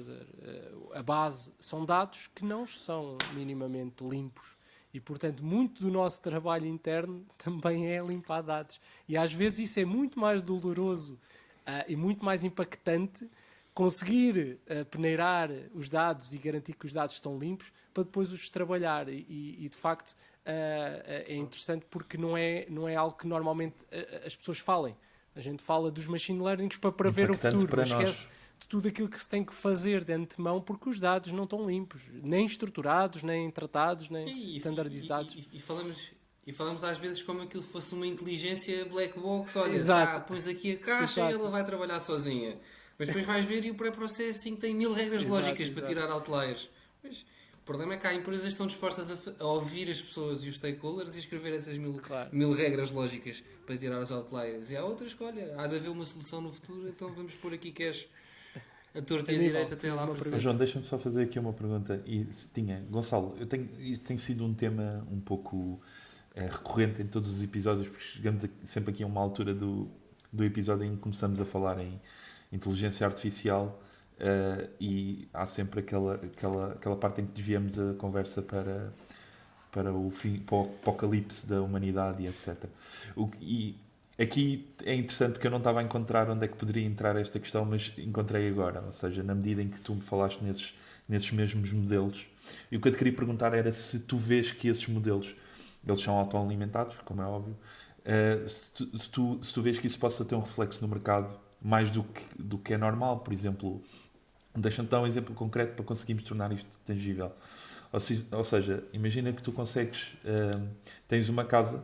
a base, são dados que não são minimamente limpos. E, portanto, muito do nosso trabalho interno também é limpar dados. E, às vezes, isso é muito mais doloroso e muito mais impactante conseguir peneirar os dados e garantir que os dados estão limpos para depois os trabalhar. E de facto, é interessante porque não é algo que normalmente as pessoas falem. A gente fala dos machine learnings para ver o futuro, mas esquece de tudo aquilo que se tem que fazer de antemão porque os dados não estão limpos, nem estruturados, nem tratados, nem standardizados. E falamos às vezes como aquilo fosse uma inteligência black box. Olha, pões aqui a caixa e ela vai trabalhar sozinha. Mas depois vais ver e o pré-processing tem 1000 regras lógicas para tirar outliers. Mas o problema é que há empresas que estão dispostas a ouvir as pessoas e os stakeholders e escrever essas 1000 regras lógicas para tirar os outliers. E há outras que, olha, há de haver uma solução no futuro, então vamos pôr aqui cash a torta e a direita até lá para cima. João, deixa-me só fazer aqui uma pergunta. Gonçalo, tem sido um tema um pouco recorrente em todos os episódios, porque chegamos sempre aqui a uma altura do episódio em que começamos a falar em inteligência artificial e há sempre aquela parte em que desviamos a conversa para o apocalipse da humanidade e etc. E aqui é interessante porque eu não estava a encontrar onde é que poderia entrar esta questão, mas encontrei agora, ou seja, na medida em que tu me falaste nesses mesmos modelos. E o que eu te queria perguntar era se tu vês que esses modelos, eles são autoalimentados, como é óbvio, se tu vês que isso possa ter um reflexo no mercado mais do que é normal. Por exemplo, deixa-me dar um exemplo concreto para conseguirmos tornar isto tangível. Ou seja, imagina que tu tens uma casa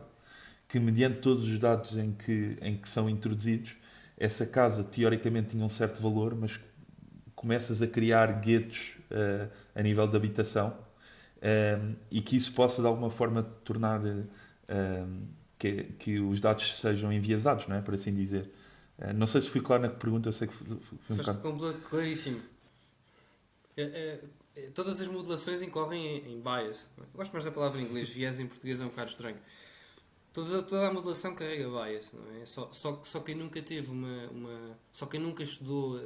que, mediante todos os dados em que são introduzidos, essa casa teoricamente tinha um certo valor, mas começas a criar guetos a nível de habitação e que isso possa de alguma forma tornar que os dados sejam enviesados, não é? Por assim dizer. Não sei se fui claro na pergunta, eu sei que fui um bocado... Claríssimo. Todas as modulações incorrem em bias. Eu gosto mais da palavra em inglês, viés em português é um bocado estranho. Toda a modulação carrega bias, não é? Só quem nunca teve só quem nunca estudou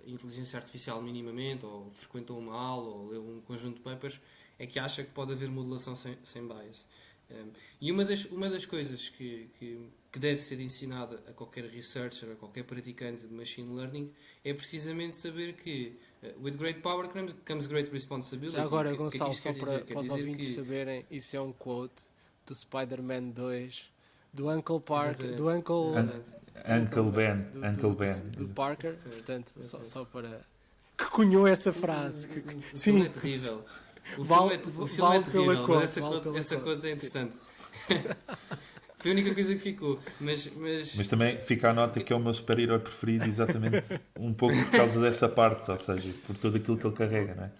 inteligência artificial minimamente, ou frequentou uma aula, ou leu um conjunto de papers, é que acha que pode haver modulação sem bias. E uma das coisas que deve ser ensinada a qualquer researcher, a qualquer praticante de machine learning, é precisamente saber que with great power comes great responsibility. Já agora, O que é que Gonçalo, isto só quer dizer? Quer para os dizer ouvintes que- saberem, isso é um quote do Spider-Man 2, do Uncle Parker, Exatamente. do Uncle, Uncle Ben. do, Uncle do, Ben. do Parker, Exatamente. portanto, Exatamente. só para... que cunhou essa frase. O Sim, filme é terrível. O Vale- filme é vale terrível, pela quote, mas essa vale quote, pela essa quote, quote é sim. interessante. Foi a única coisa que ficou. Mas Mas também fica a nota que é o meu super-herói preferido exatamente um pouco por causa dessa parte, ou seja, por tudo aquilo que ele carrega, não é?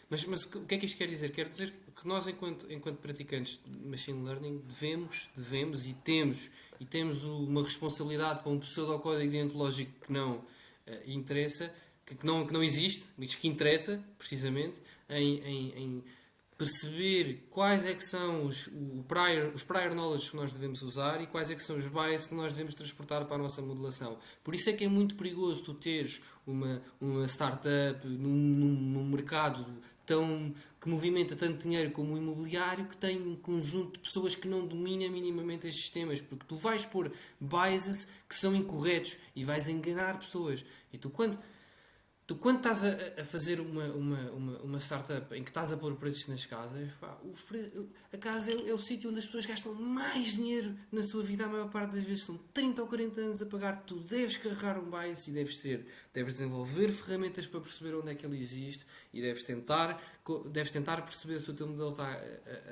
Mas o que é que isto quer dizer? Quer dizer que nós, enquanto praticantes de machine learning, devemos e temos uma responsabilidade para um pseudocódigo deontológico que não interessa, que não existe, mas que interessa, precisamente, em perceber quais é que são os prior knowledge que nós devemos usar e quais é que são os bias que nós devemos transportar para a nossa modelação. Por isso é que é muito perigoso tu teres uma startup num mercado que movimenta tanto dinheiro como o imobiliário, que tem um conjunto de pessoas que não dominam minimamente estes sistemas, porque tu vais pôr biases que são incorretos e vais enganar pessoas. E tu quando estás a fazer uma startup em que estás a pôr preços nas casas, pá, a casa é o sítio onde as pessoas gastam mais dinheiro na sua vida, a maior parte das vezes estão 30 ou 40 anos a pagar. Tu deves carregar um bias e deves desenvolver ferramentas para perceber onde é que ele existe e deves tentar perceber se o teu modelo está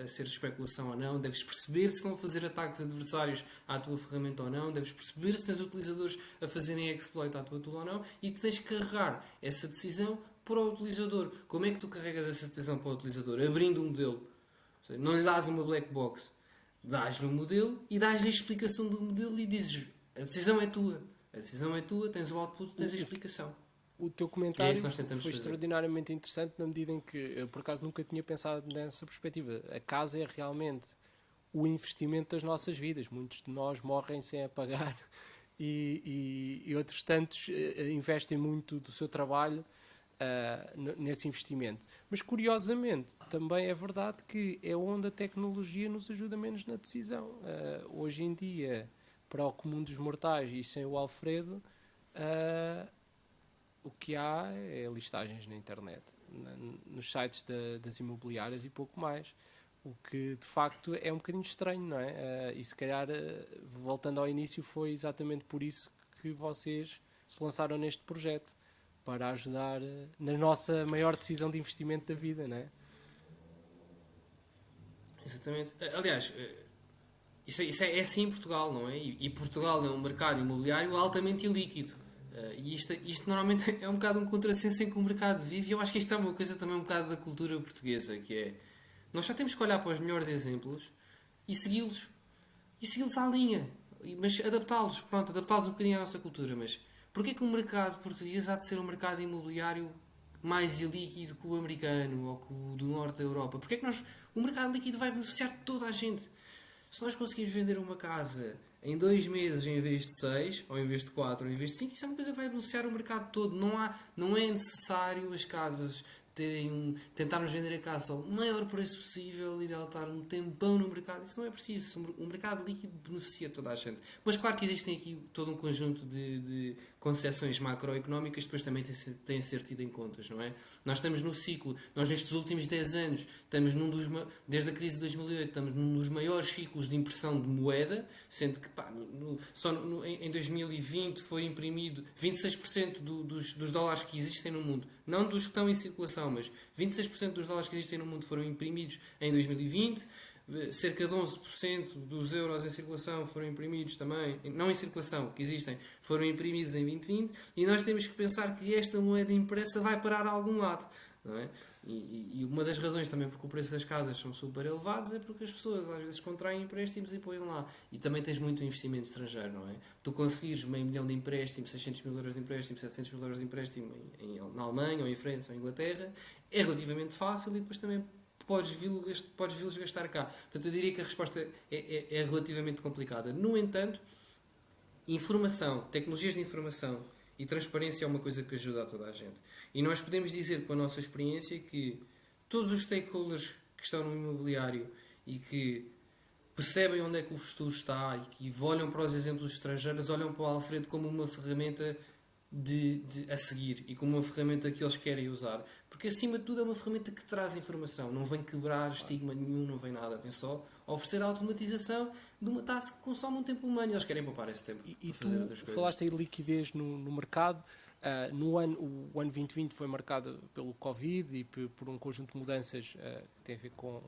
a ser especulação ou não, deves perceber se estão a fazer ataques adversários à tua ferramenta ou não, deves perceber se tens utilizadores a fazerem exploit à tua tool ou não, e tens que carregar essa decisão para o utilizador. Como é que tu carregas essa decisão para o utilizador? Abrindo um modelo. Ou seja, não lhe dás uma black box, dás-lhe um modelo e dás-lhe a explicação do modelo e dizes: a decisão é tua. A decisão é tua, tens o output, tens a explicação. O teu É comentário isso que nós tentamos foi fazer. extraordinariamente interessante na medida em que eu, por acaso, nunca tinha pensado nessa perspectiva. A casa é realmente o investimento das nossas vidas. Muitos de nós morrem sem a pagar e outros tantos investem muito do seu trabalho nesse investimento. Mas, curiosamente, também é verdade que é onde a tecnologia nos ajuda menos na decisão. Hoje em dia, para o comum dos mortais e sem o Alfredo, o que há é listagens na internet, nos sites das imobiliárias e pouco mais. O que, de facto, é um bocadinho estranho, não é? E se calhar, voltando ao início, foi exatamente por isso que vocês se lançaram neste projeto, para ajudar na nossa maior decisão de investimento da vida, não é? Exatamente. Aliás, isso é assim em Portugal, não é? E Portugal é um mercado imobiliário altamente ilíquido. E isto normalmente é um bocado um contrassenso em que o mercado vive, e eu acho que isto é uma coisa também um bocado da cultura portuguesa, que é, nós só temos que olhar para os melhores exemplos e segui-los. E segui-los à linha. Mas adaptá-los um bocadinho à nossa cultura. Mas porquê que o mercado português há de ser um mercado imobiliário mais ilíquido que o americano ou que o do norte da Europa? Porquê que o mercado líquido vai beneficiar toda a gente? Se nós conseguimos vender uma casa em 2 meses em vez de 6, ou em vez de 4, ou em vez de 5, isso é uma coisa que vai beneficiar o mercado todo. Não é necessário as casas tentarmos vender a casa ao maior preço possível e ela estar um tempão no mercado. Isso não é preciso. O mercado líquido beneficia toda a gente. Mas claro que existem aqui todo um conjunto de concessões macroeconómicas que depois também têm de ser tido em contas, não é? Nós estamos no ciclo, nós nestes últimos 10 anos, estamos desde a crise de 2008, estamos num dos maiores ciclos de impressão de moeda, sendo que em 2020 foi imprimido 26% dos dólares que existem no mundo, não dos que estão em circulação, mas 26% dos dólares que existem no mundo foram imprimidos em 2020. Cerca de 11% dos euros em circulação foram imprimidos também, não em circulação, que existem, foram imprimidos em 2020, e nós temos que pensar que esta moeda impressa vai parar a algum lado, não é? E uma das razões também porque o preço das casas são super elevados é porque as pessoas às vezes contraem empréstimos e põem lá. E também tens muito investimento estrangeiro, não é? Tu conseguires meio milhão de empréstimo, 600 mil euros de empréstimo, 700 mil euros de empréstimo na Alemanha ou em França ou em Inglaterra, é relativamente fácil e depois também podes vê-los gastar cá. Portanto, eu diria que a resposta é relativamente complicada. No entanto, informação, tecnologias de informação e transparência é uma coisa que ajuda a toda a gente. E nós podemos dizer, com a nossa experiência, que todos os stakeholders que estão no imobiliário e que percebem onde é que o futuro está e que olham para os exemplos estrangeiros, olham para o Alfredo como uma ferramenta a seguir e como uma ferramenta que eles querem usar. Porque acima de tudo é uma ferramenta que traz informação, não vem quebrar estigma nenhum, não vem nada, vem só oferecer a automatização de uma task que consome um tempo humano e eles querem poupar esse tempo E para fazer tu outras coisas. falaste aí de liquidez no mercado. O ano 2020 foi marcado pelo Covid e por um conjunto de mudanças que tem a ver com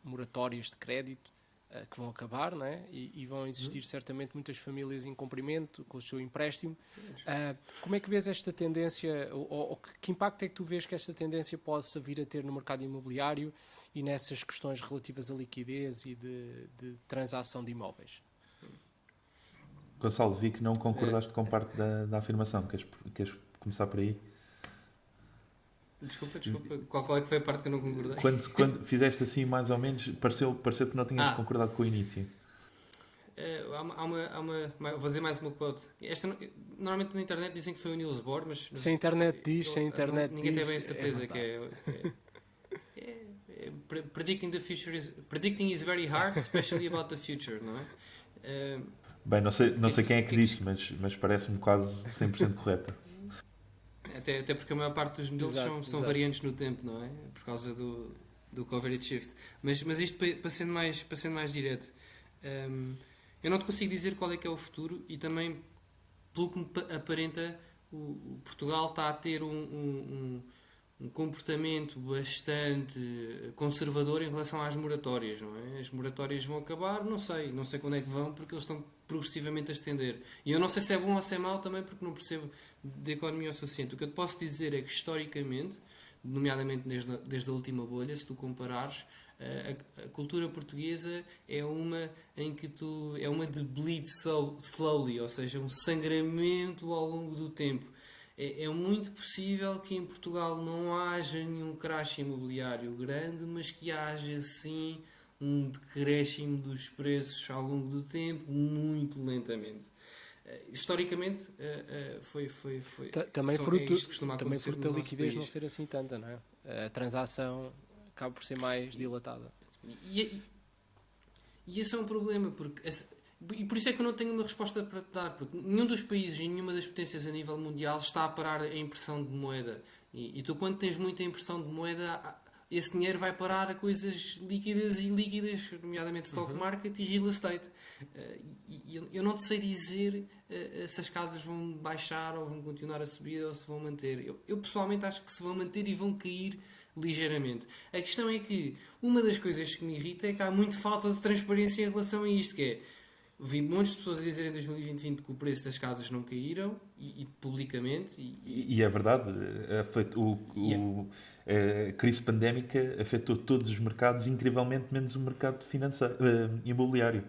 moratórias de crédito que vão acabar, não é? E vão existir certamente muitas famílias em cumprimento com o seu empréstimo. Como é que vês esta tendência, ou que impacto é que tu vês que esta tendência possa vir a ter no mercado imobiliário e nessas questões relativas à liquidez e de transação de imóveis? Gonçalo, vi que não concordaste com parte da afirmação. Queres começar por aí? Desculpa. Qual é que foi a parte que eu não concordei? Quando fizeste assim, mais ou menos, pareceu que não tinhas concordado com o início. Vou dizer mais uma quote. Normalmente na internet dizem que foi o Niels Bohr, mas Se a internet diz, ninguém tem bem a certeza que predicting is very hard, especially about the future, não é? Bem, não sei quem é que disse, mas parece-me quase 100% correta. Até porque a maior parte dos modelos são variantes no tempo, não é? Por causa do covariate shift. Mas isto para sendo mais direto, eu não te consigo dizer qual é que é o futuro e também, pelo que me aparenta, o Portugal está a ter um comportamento bastante conservador em relação às moratórias, não é? As moratórias vão acabar, não sei quando é que vão, porque eles estão progressivamente a estender. E eu não sei se é bom ou se é mau também, porque não percebo de economia o suficiente. O que eu te posso dizer é que, historicamente, nomeadamente desde a última bolha, se tu comparares, a cultura portuguesa é uma em que é uma de bleed slowly, ou seja, um sangramento ao longo do tempo. É muito possível que em Portugal não haja nenhum crash imobiliário grande, mas que haja sim um decréscimo dos preços ao longo do tempo, muito lentamente. Historicamente, foi também também fruto da liquidez não ser assim tanta, não é? A transação acaba por ser mais dilatada. E esse é um problema, porque e por isso é que eu não tenho uma resposta para te dar, porque nenhum dos países e nenhuma das potências a nível mundial está a parar a impressão de moeda. E tu, quando tens muita impressão de moeda, esse dinheiro vai parar a coisas líquidas e ilíquidas, nomeadamente stock market e real estate. Eu não te sei dizer se as casas vão baixar ou vão continuar a subir ou se vão manter. Eu pessoalmente acho que se vão manter e vão cair ligeiramente. A questão é que uma das coisas que me irrita é que há muito falta de transparência em relação a isto, que é: vi montes de pessoas a dizer em 2020 que o preço das casas não caíram, e publicamente. E é verdade, a crise pandémica afetou todos os mercados, incrivelmente menos o mercado financeiro, imobiliário.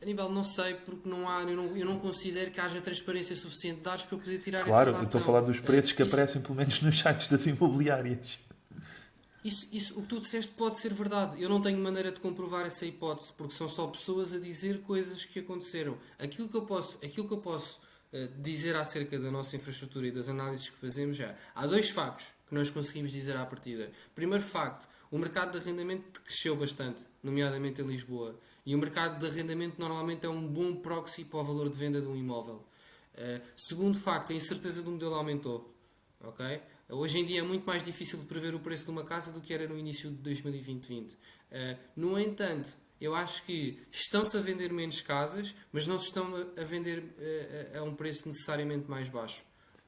A nível, não sei, porque eu não considero que haja transparência suficiente de dados para eu poder tirar Claro, essa eu relação. estou a falar dos preços que aparecem pelo menos nos sites das imobiliárias. Isso, o que tu disseste pode ser verdade. Eu não tenho maneira de comprovar essa hipótese, porque são só pessoas a dizer coisas que aconteceram. Aquilo que eu posso dizer acerca da nossa infraestrutura e das análises que fazemos há dois factos que nós conseguimos dizer à partida. Primeiro facto: o mercado de arrendamento cresceu bastante, nomeadamente em Lisboa. E o mercado de arrendamento normalmente é um bom proxy para o valor de venda de um imóvel. Segundo facto: a incerteza do modelo aumentou. Okay? Hoje em dia é muito mais difícil de prever o preço de uma casa do que era no início de 2020. No entanto, eu acho que estão-se a vender menos casas, mas não se estão a vender a um preço necessariamente mais baixo.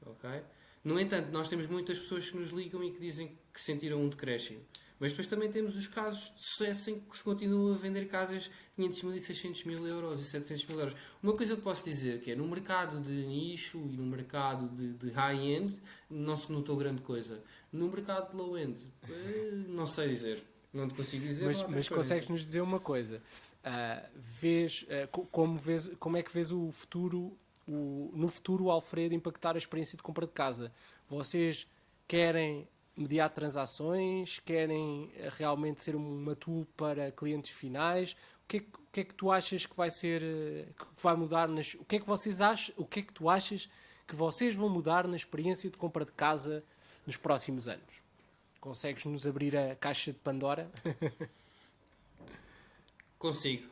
Okay? No entanto, nós temos muitas pessoas que nos ligam e que dizem que sentiram um decréscimo. Mas depois também temos os casos de sucesso em que se continua a vender casas de 500 mil e 600 mil euros e 700 mil euros. Uma coisa que posso dizer que é, no mercado de nicho e no mercado de high-end, não se notou grande coisa. No mercado de low-end, não sei dizer. Não te consigo dizer. Mas consegues-nos dizer uma coisa? Como é que vês o futuro, no futuro, o Alfredo impactar a experiência de compra de casa? Vocês querem mediar transações? Querem realmente ser uma tool para clientes finais? O que é que tu achas que vai ser, que vai mudar o que é que vocês acham? O que é que tu achas que vocês vão mudar na experiência de compra de casa nos próximos anos? Consegues-nos abrir a caixa de Pandora? Consigo.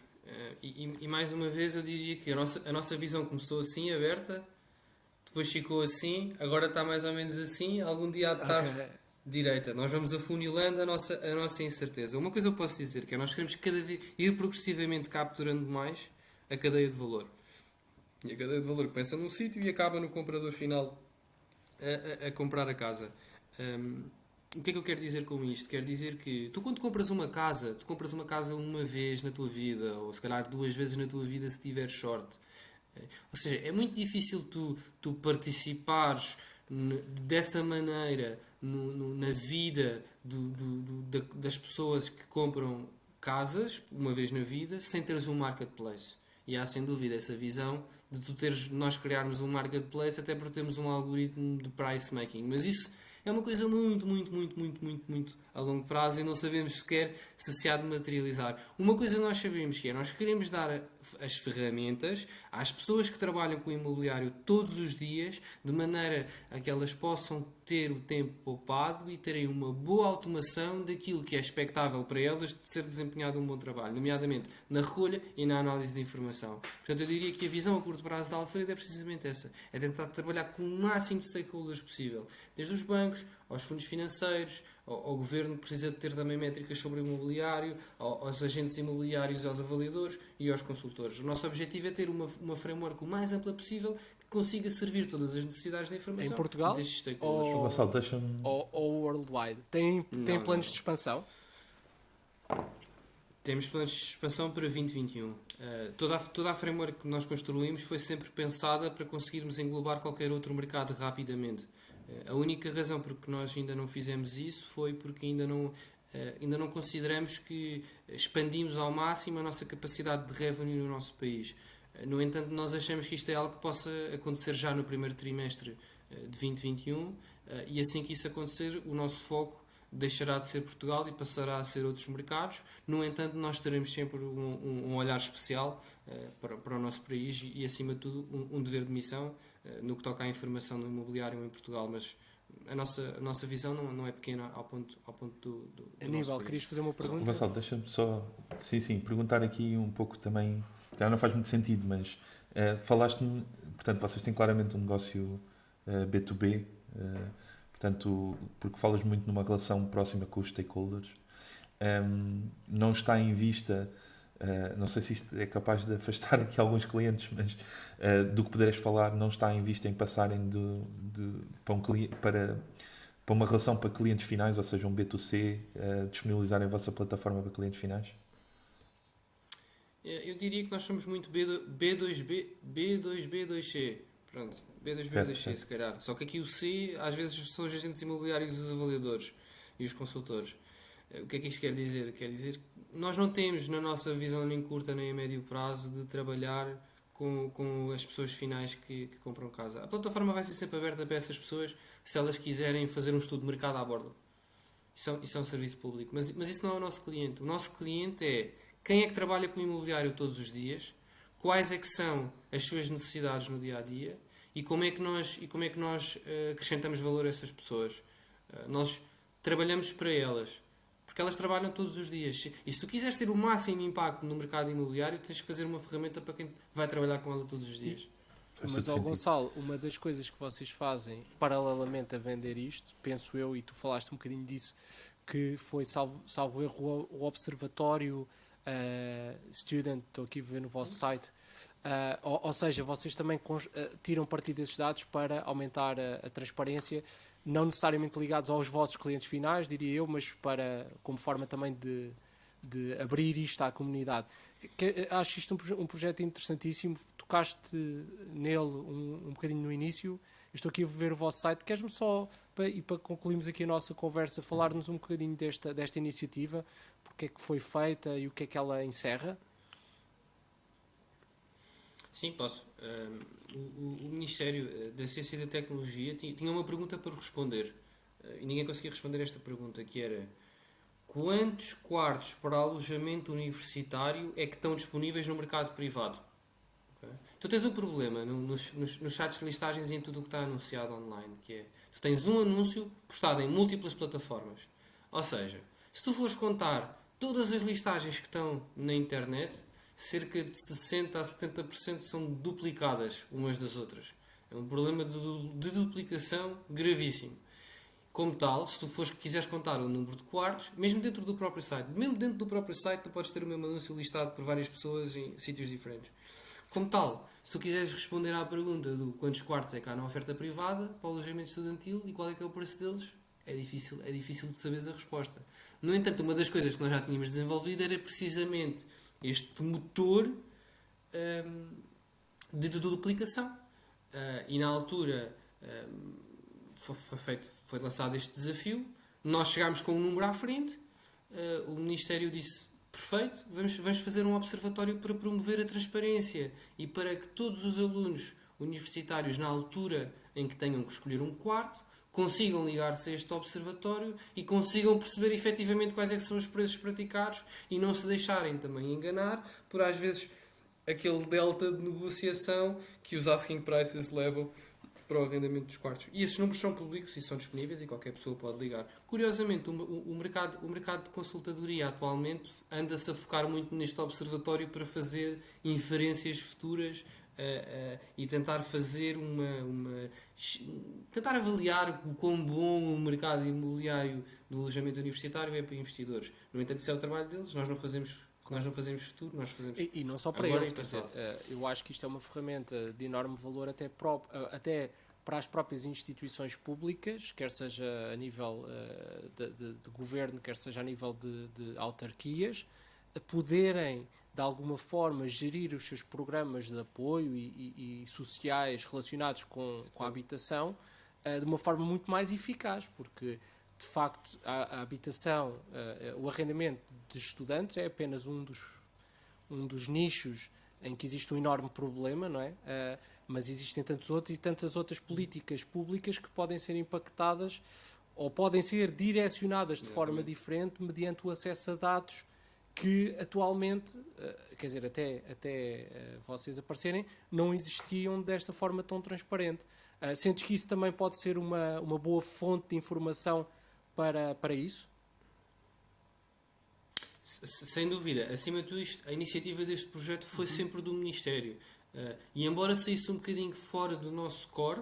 E mais uma vez eu diria que a nossa visão começou assim, aberta, depois ficou assim, agora está mais ou menos assim, algum dia há de estar Ok. direita. Nós vamos afunilando a nossa incerteza. Uma coisa eu posso dizer, que é nós queremos cada vez ir progressivamente capturando mais a cadeia de valor. E a cadeia de valor começa num sítio e acaba no comprador final a comprar a casa. O que é que eu quero dizer com isto? Quero dizer que tu quando compras uma casa, tu compras uma casa uma vez na tua vida, ou se calhar 2 vezes na tua vida se tiver sorte. Ou seja, é muito difícil tu participares dessa maneira na vida das pessoas que compram casas uma vez na vida sem teres um marketplace. E há sem dúvida essa visão de nós criarmos um marketplace até porque temos um algoritmo de price making. Mas isso é uma coisa muito a longo prazo e não sabemos sequer se há de materializar. Uma coisa nós sabemos que é, nós queremos dar as ferramentas às pessoas que trabalham com o imobiliário todos os dias, de maneira a que elas possam ter o tempo poupado e terem uma boa automação daquilo que é expectável para elas de ser desempenhado um bom trabalho, nomeadamente na recolha e na análise de informação. Portanto, eu diria que a visão a curto prazo da Alfredo é precisamente essa. É tentar trabalhar com o máximo de stakeholders possível. Desde os bancos, aos fundos financeiros, ao governo que precisa de ter também métricas sobre o imobiliário, aos agentes imobiliários, aos avaliadores e aos consultores. O nosso objetivo é ter uma framework o mais ampla possível que consiga servir todas as necessidades da informação Em Portugal destes stakeholders. Gonçalo, deixa-me. ou worldwide? Tem Não, planos não. de expansão? Temos planos de expansão para 2021. Toda a framework que nós construímos foi sempre pensada para conseguirmos englobar qualquer outro mercado rapidamente. A única razão por que nós ainda não fizemos isso foi porque ainda não consideramos que expandimos ao máximo a nossa capacidade de revenue no nosso país. No entanto, nós achamos que isto é algo que possa acontecer já no primeiro trimestre de 2021 e assim que isso acontecer, o nosso foco deixará de ser Portugal e passará a ser outros mercados. No entanto, nós teremos sempre um olhar especial para o nosso país e, acima de tudo, um dever de missão no que toca à informação no imobiliário em Portugal. Mas a nossa visão não é pequena ao ponto do nosso Aníbal, país. querias fazer uma pergunta? Gonçalo, deixa-me só. Sim, perguntar aqui um pouco também. Já não faz muito sentido, mas falaste-me. Portanto, vocês têm claramente um negócio B2B. Portanto, porque falas muito numa relação próxima com os stakeholders, não está em vista, não sei se isto é capaz de afastar aqui alguns clientes, mas do que puderes falar, não está em vista em passarem para uma relação para clientes finais, ou seja, um B2C, disponibilizarem a vossa plataforma para clientes finais? Eu diria que nós somos muito B2B, B2B2C. Pronto, B2B2C Certo. se calhar. Só que aqui o C, às vezes, são os agentes imobiliários, os avaliadores e os consultores. O que é que isto quer dizer? Quer dizer que nós não temos, na nossa visão nem curta nem a médio prazo, de trabalhar com as pessoas finais que compram casa. A plataforma vai ser sempre aberta para essas pessoas se elas quiserem fazer um estudo de mercado à borda. Isso é um serviço público. Mas isso não é o nosso cliente. O nosso cliente é quem é que trabalha com o imobiliário todos os dias, quais é que são as suas necessidades no dia-a-dia e como é que nós acrescentamos valor a essas pessoas. Nós trabalhamos para elas, porque elas trabalham todos os dias. E se tu quiseres ter o máximo impacto no mercado imobiliário, tens que fazer uma ferramenta para quem vai trabalhar com ela todos os dias. Faz Mas, todo sentido. Gonçalo, uma das coisas que vocês fazem paralelamente a vender isto, penso eu, e tu falaste um bocadinho disso, que foi, salvo erro, o Observatório Student, estou aqui a ver no vosso site, ou seja, vocês também tiram partido desses dados para aumentar a transparência, não necessariamente ligados aos vossos clientes finais, diria eu, mas como forma também de abrir isto à comunidade. Acho isto um projeto interessantíssimo, tocaste nele um bocadinho no início. Eu estou aqui a ver o vosso site. Queres-me só, para concluirmos aqui a nossa conversa, falar-nos um bocadinho desta iniciativa, porque é que foi feita e o que é que ela encerra? Sim, posso. O Ministério da Ciência e da Tecnologia tinha uma pergunta para responder e ninguém conseguia responder esta pergunta, que era: quantos quartos para alojamento universitário é que estão disponíveis no mercado privado? Okay? Tu tens um problema nos sites de listagens e em tudo o que está anunciado online, que é, tu tens um anúncio postado em múltiplas plataformas. Ou seja, se tu fores contar todas as listagens que estão na internet, cerca de 60% a 70% são duplicadas umas das outras. É um problema de duplicação gravíssimo. Como tal, se tu quiseres contar o número de quartos, mesmo dentro do próprio site, tu podes ter o mesmo anúncio listado por várias pessoas em sítios diferentes. Como tal, se tu quiseres responder à pergunta do quantos quartos é que há na oferta privada para o alojamento estudantil e qual é que é o preço deles, é difícil de saberes a resposta. No entanto, uma das coisas que nós já tínhamos desenvolvido era precisamente este motor de duplicação. E na altura foi lançado este desafio, nós chegámos com um número à frente, o Ministério disse, perfeito, vamos fazer um observatório para promover a transparência e para que todos os alunos universitários, na altura em que tenham que escolher um quarto, consigam ligar-se a este observatório e consigam perceber efetivamente quais é que são os preços praticados e não se deixarem também enganar por, às vezes, aquele delta de negociação que os asking prices levam para o arrendamento dos quartos. E esses números são públicos e são disponíveis e qualquer pessoa pode ligar. Curiosamente, o mercado de consultadoria atualmente anda-se a focar muito neste observatório para fazer inferências futuras e tentar fazer tentar avaliar o quão bom o mercado imobiliário do alojamento universitário é para investidores. No entanto, isso é o trabalho deles. Nós não fazemos futuro, nós fazemos e não só para agora eles, e passado. Eu acho que isto é uma ferramenta de enorme valor até para as próprias instituições públicas, quer seja a nível de governo, quer seja a nível de autarquias, a poderem de alguma forma gerir os seus programas de apoio e sociais relacionados com a habitação de uma forma muito mais eficaz, porque de facto a habitação, o arrendamento de estudantes é apenas um dos nichos em que existe um enorme problema, não é? Mas existem tantos outros e tantas outras políticas públicas que podem ser impactadas ou podem ser direcionadas de forma diferente mediante o acesso a dados que atualmente, quer dizer, até vocês aparecerem, não existiam desta forma tão transparente. Sentes que isso também pode ser uma boa fonte de informação para isso? Sem dúvida. Acima de tudo isto, a iniciativa deste projeto foi sempre do Ministério. E embora saísse um bocadinho fora do nosso core,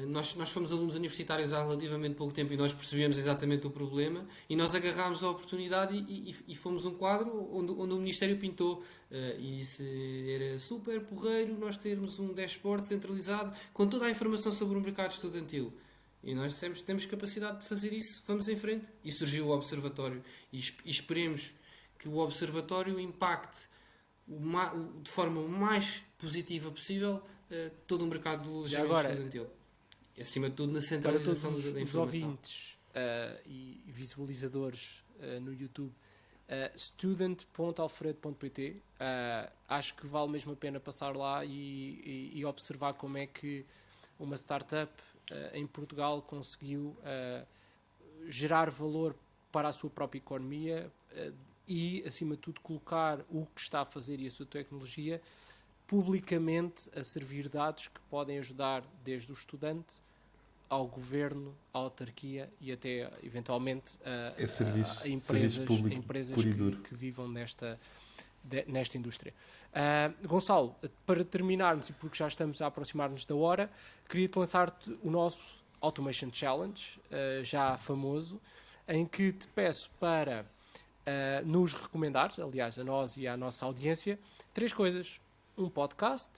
nós fomos alunos universitários há relativamente pouco tempo e nós percebemos exatamente o problema e nós agarrámos a oportunidade e fomos um quadro onde o Ministério pintou e disse era super porreiro nós termos um dashboard centralizado com toda a informação sobre o mercado estudantil. E nós dissemos, temos capacidade de fazer isso, vamos em frente. E surgiu o Observatório. E esperemos que o Observatório impacte de forma o mais positiva possível todo o mercado do alojamento estudantil. E, acima de tudo, na centralização da informação. Os ouvintes e visualizadores no YouTube, student.alfredo.pt, acho que vale mesmo a pena passar lá e observar como é que uma startup em Portugal conseguiu gerar valor para a sua própria economia e, acima de tudo, colocar o que está a fazer e a sua tecnologia publicamente a servir dados que podem ajudar desde o estudante ao governo, à autarquia e até, eventualmente, a empresas que vivam nesta indústria. Gonçalo, para terminarmos, e porque já estamos a aproximar-nos da hora, queria-te lançar-te o nosso Automation Challenge, já famoso, em que te peço para nos recomendares, aliás, a nós e à nossa audiência, 3 coisas. Um podcast,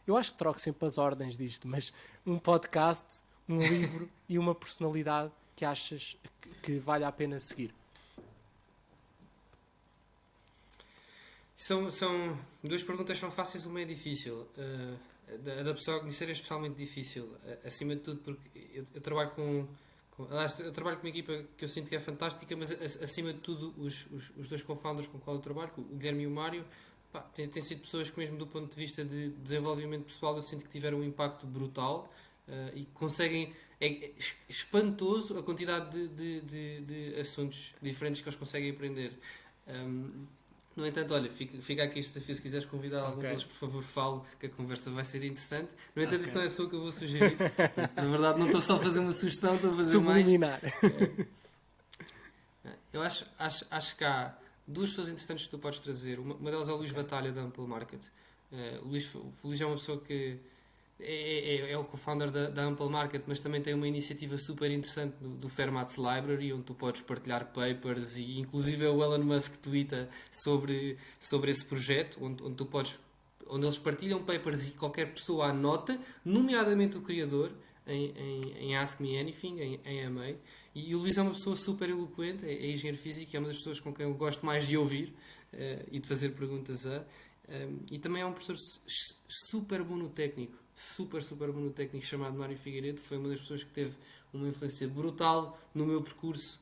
eu acho que troco sempre as ordens disto, mas um podcast, um livro e uma personalidade que achas que vale a pena seguir. São 2 perguntas, são fáceis, uma é difícil. A da pessoa a conhecer é especialmente difícil. Acima de tudo, porque eu trabalho aliás, eu trabalho com uma equipa que eu sinto que é fantástica, mas acima de tudo, os 2 co-founders com os quais eu trabalho, o Guilherme e o Mário, têm sido pessoas que, mesmo do ponto de vista de desenvolvimento pessoal, eu sinto que tiveram um impacto brutal e conseguem. É espantoso a quantidade de assuntos diferentes que eles conseguem aprender. No entanto, olha, fica aqui este desafio. Se quiseres convidar algum deles, por favor, fale, que a conversa vai ser interessante. No entanto, isso não é só o que eu vou sugerir. Na verdade, não estou só a fazer uma sugestão, estou a fazer subliminar. Eu acho que há duas pessoas interessantes que tu podes trazer. Uma delas é o Luís Batalha, da Ample Market. O Luís é uma pessoa que é o co-founder da Ample Market, mas também tem uma iniciativa super interessante do Fermat's Library, onde tu podes partilhar papers, e inclusive o Elon Musk twitta sobre esse projeto, onde eles partilham papers e qualquer pessoa anota, nomeadamente o criador, em Ask Me Anything, em AMA. E o Luís é uma pessoa super eloquente, é engenheiro físico, é uma das pessoas com quem eu gosto mais de ouvir e de fazer perguntas a. E também é um professor super bom no técnico, super bom no técnico, chamado Mário Figueiredo. Foi uma das pessoas que teve uma influência brutal no meu percurso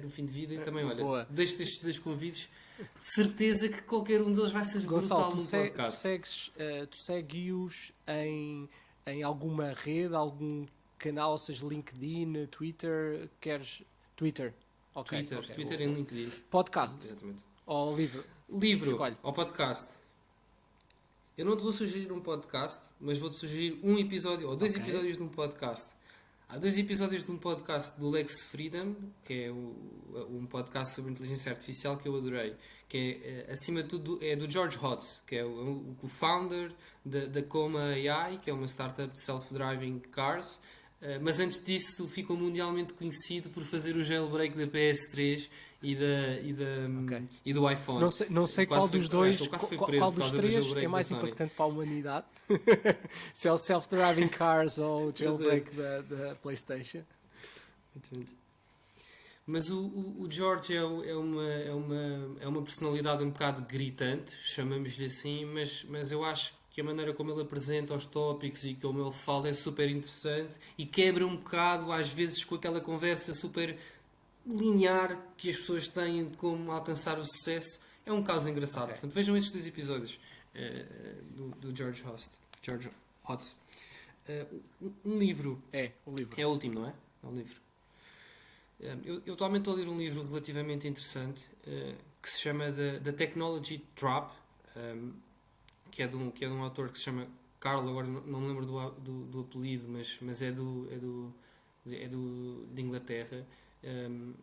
no fim de vida. E também, olha, deixo estes dois convites, certeza que qualquer um deles vai ser Gonçalo, brutal no podcast. tu segues-os em alguma rede, algum canal, ou seja, LinkedIn, Twitter, queres... Twitter, ok. Twitter e LinkedIn. Podcast, Exatamente. ou livro? Livro Escolhe. ou podcast? Eu não te vou sugerir um podcast, mas vou-te sugerir um episódio ou dois episódios de um podcast. Há 2 episódios de um podcast do Lex Freedom, que é um podcast sobre inteligência artificial, que eu adorei. Que é, acima de tudo, é do George Hotz, que é o co-founder da Coma AI, que é uma startup de self-driving cars. Mas antes disso ficou mundialmente conhecido por fazer o jailbreak da PS3 e do iPhone. Não sei qual dos dois, qual dos três é mais impactante para a humanidade. Se é o self-driving cars ou o jailbreak da PlayStation. Mas o George é uma personalidade um bocado gritante, chamamos-lhe assim, mas eu acho que a maneira como ele apresenta os tópicos e como ele fala é super interessante e quebra um bocado, às vezes, com aquela conversa super linear que as pessoas têm de como alcançar o sucesso. É um caso engraçado. Portanto, vejam estes 2 episódios do George Hotz. Um livro. O livro. É o último, não é? É um livro. Eu atualmente estou a ler um livro relativamente interessante que se chama The Technology Trap, que é de um autor que se chama Carl, agora não me lembro do apelido, mas é de Inglaterra.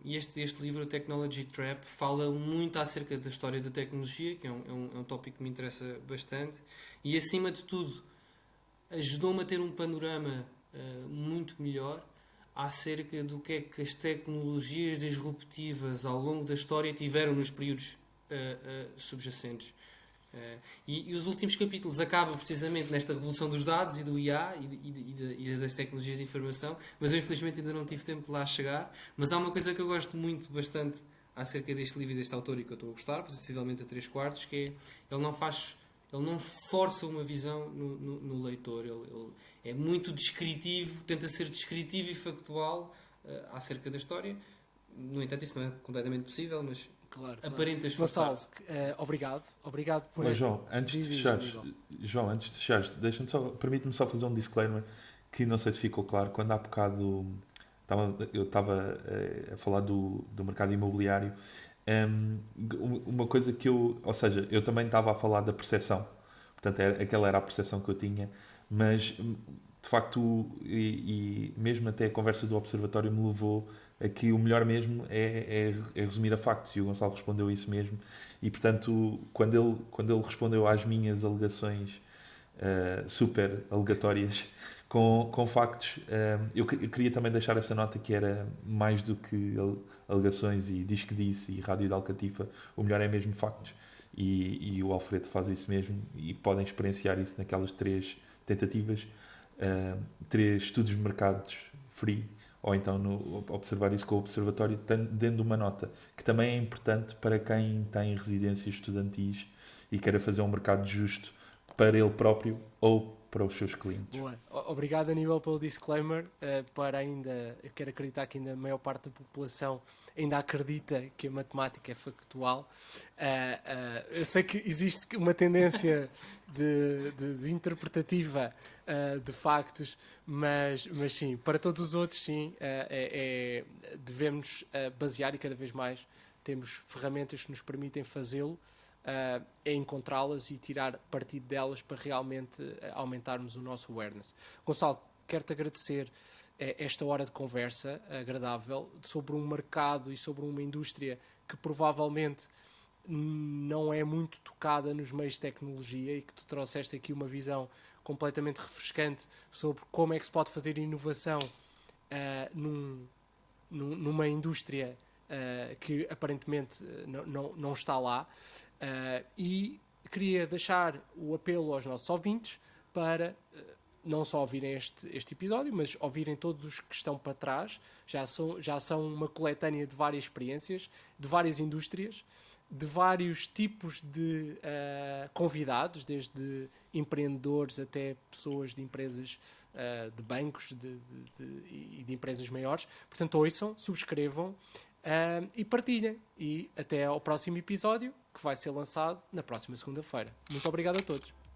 E este livro, Technology Trap, fala muito acerca da história da tecnologia, que é um tópico que me interessa bastante, e acima de tudo ajudou-me a ter um panorama muito melhor acerca do que é que as tecnologias disruptivas ao longo da história tiveram nos períodos subjacentes. E os últimos capítulos acabam precisamente nesta revolução dos dados e do IA e das tecnologias de informação, mas eu infelizmente ainda não tive tempo de lá chegar. Mas há uma coisa que eu gosto bastante acerca deste livro e deste autor, e que eu estou a gostar, sensivelmente a 3/4, que é ele não força uma visão no leitor. Ele é muito descritivo, tenta ser descritivo e factual acerca da história. No entanto, isso não é completamente possível, mas Claro. aparenta esforçar-se. Obrigado por Mas, João, antes de fechares, permite-me só fazer um disclaimer que não sei se ficou claro. Quando há bocado eu estava a falar do mercado imobiliário, uma coisa que ou seja, eu também estava a falar da percepção, portanto, aquela era a percepção que eu tinha, mas de facto, e mesmo até a conversa do observatório me levou a que o melhor mesmo é resumir a factos, e o Gonçalo respondeu isso mesmo. E portanto, quando ele respondeu às minhas alegações super alegatórias com factos, eu queria também deixar essa nota, que era mais do que alegações e diz que disse e rádio de Alcatifa, o melhor é mesmo factos, e o Alfredo faz isso mesmo, e podem experienciar isso naquelas 3 tentativas, 3 estudos de mercados free, ou então observar isso com o observatório, dando uma nota, que também é importante para quem tem residências estudantis e queira fazer um mercado justo para ele próprio ou para os seus clientes. Boa. Obrigado, Aníbal, pelo disclaimer. Eu quero acreditar que ainda a maior parte da população ainda acredita que a matemática é factual. Eu sei que existe uma tendência de interpretativa de factos, mas sim, para todos os outros, sim, devemos basear, e cada vez mais temos ferramentas que nos permitem fazê-lo, é encontrá-las e tirar partido delas para realmente aumentarmos o nosso awareness. Gonçalo, quero-te agradecer esta hora de conversa agradável sobre um mercado e sobre uma indústria que provavelmente não é muito tocada nos meios de tecnologia e que tu trouxeste aqui uma visão completamente refrescante sobre como é que se pode fazer inovação numa indústria que aparentemente não está lá. E queria deixar o apelo aos nossos ouvintes para não só ouvirem este episódio, mas ouvirem todos os que estão para trás. Já são uma coletânea de várias experiências, de várias indústrias, de vários tipos de convidados, desde empreendedores até pessoas de empresas, de bancos e de empresas maiores. Portanto, ouçam, subscrevam e partilhem. E até ao próximo episódio, que vai ser lançado na próxima segunda-feira. Muito obrigado a todos.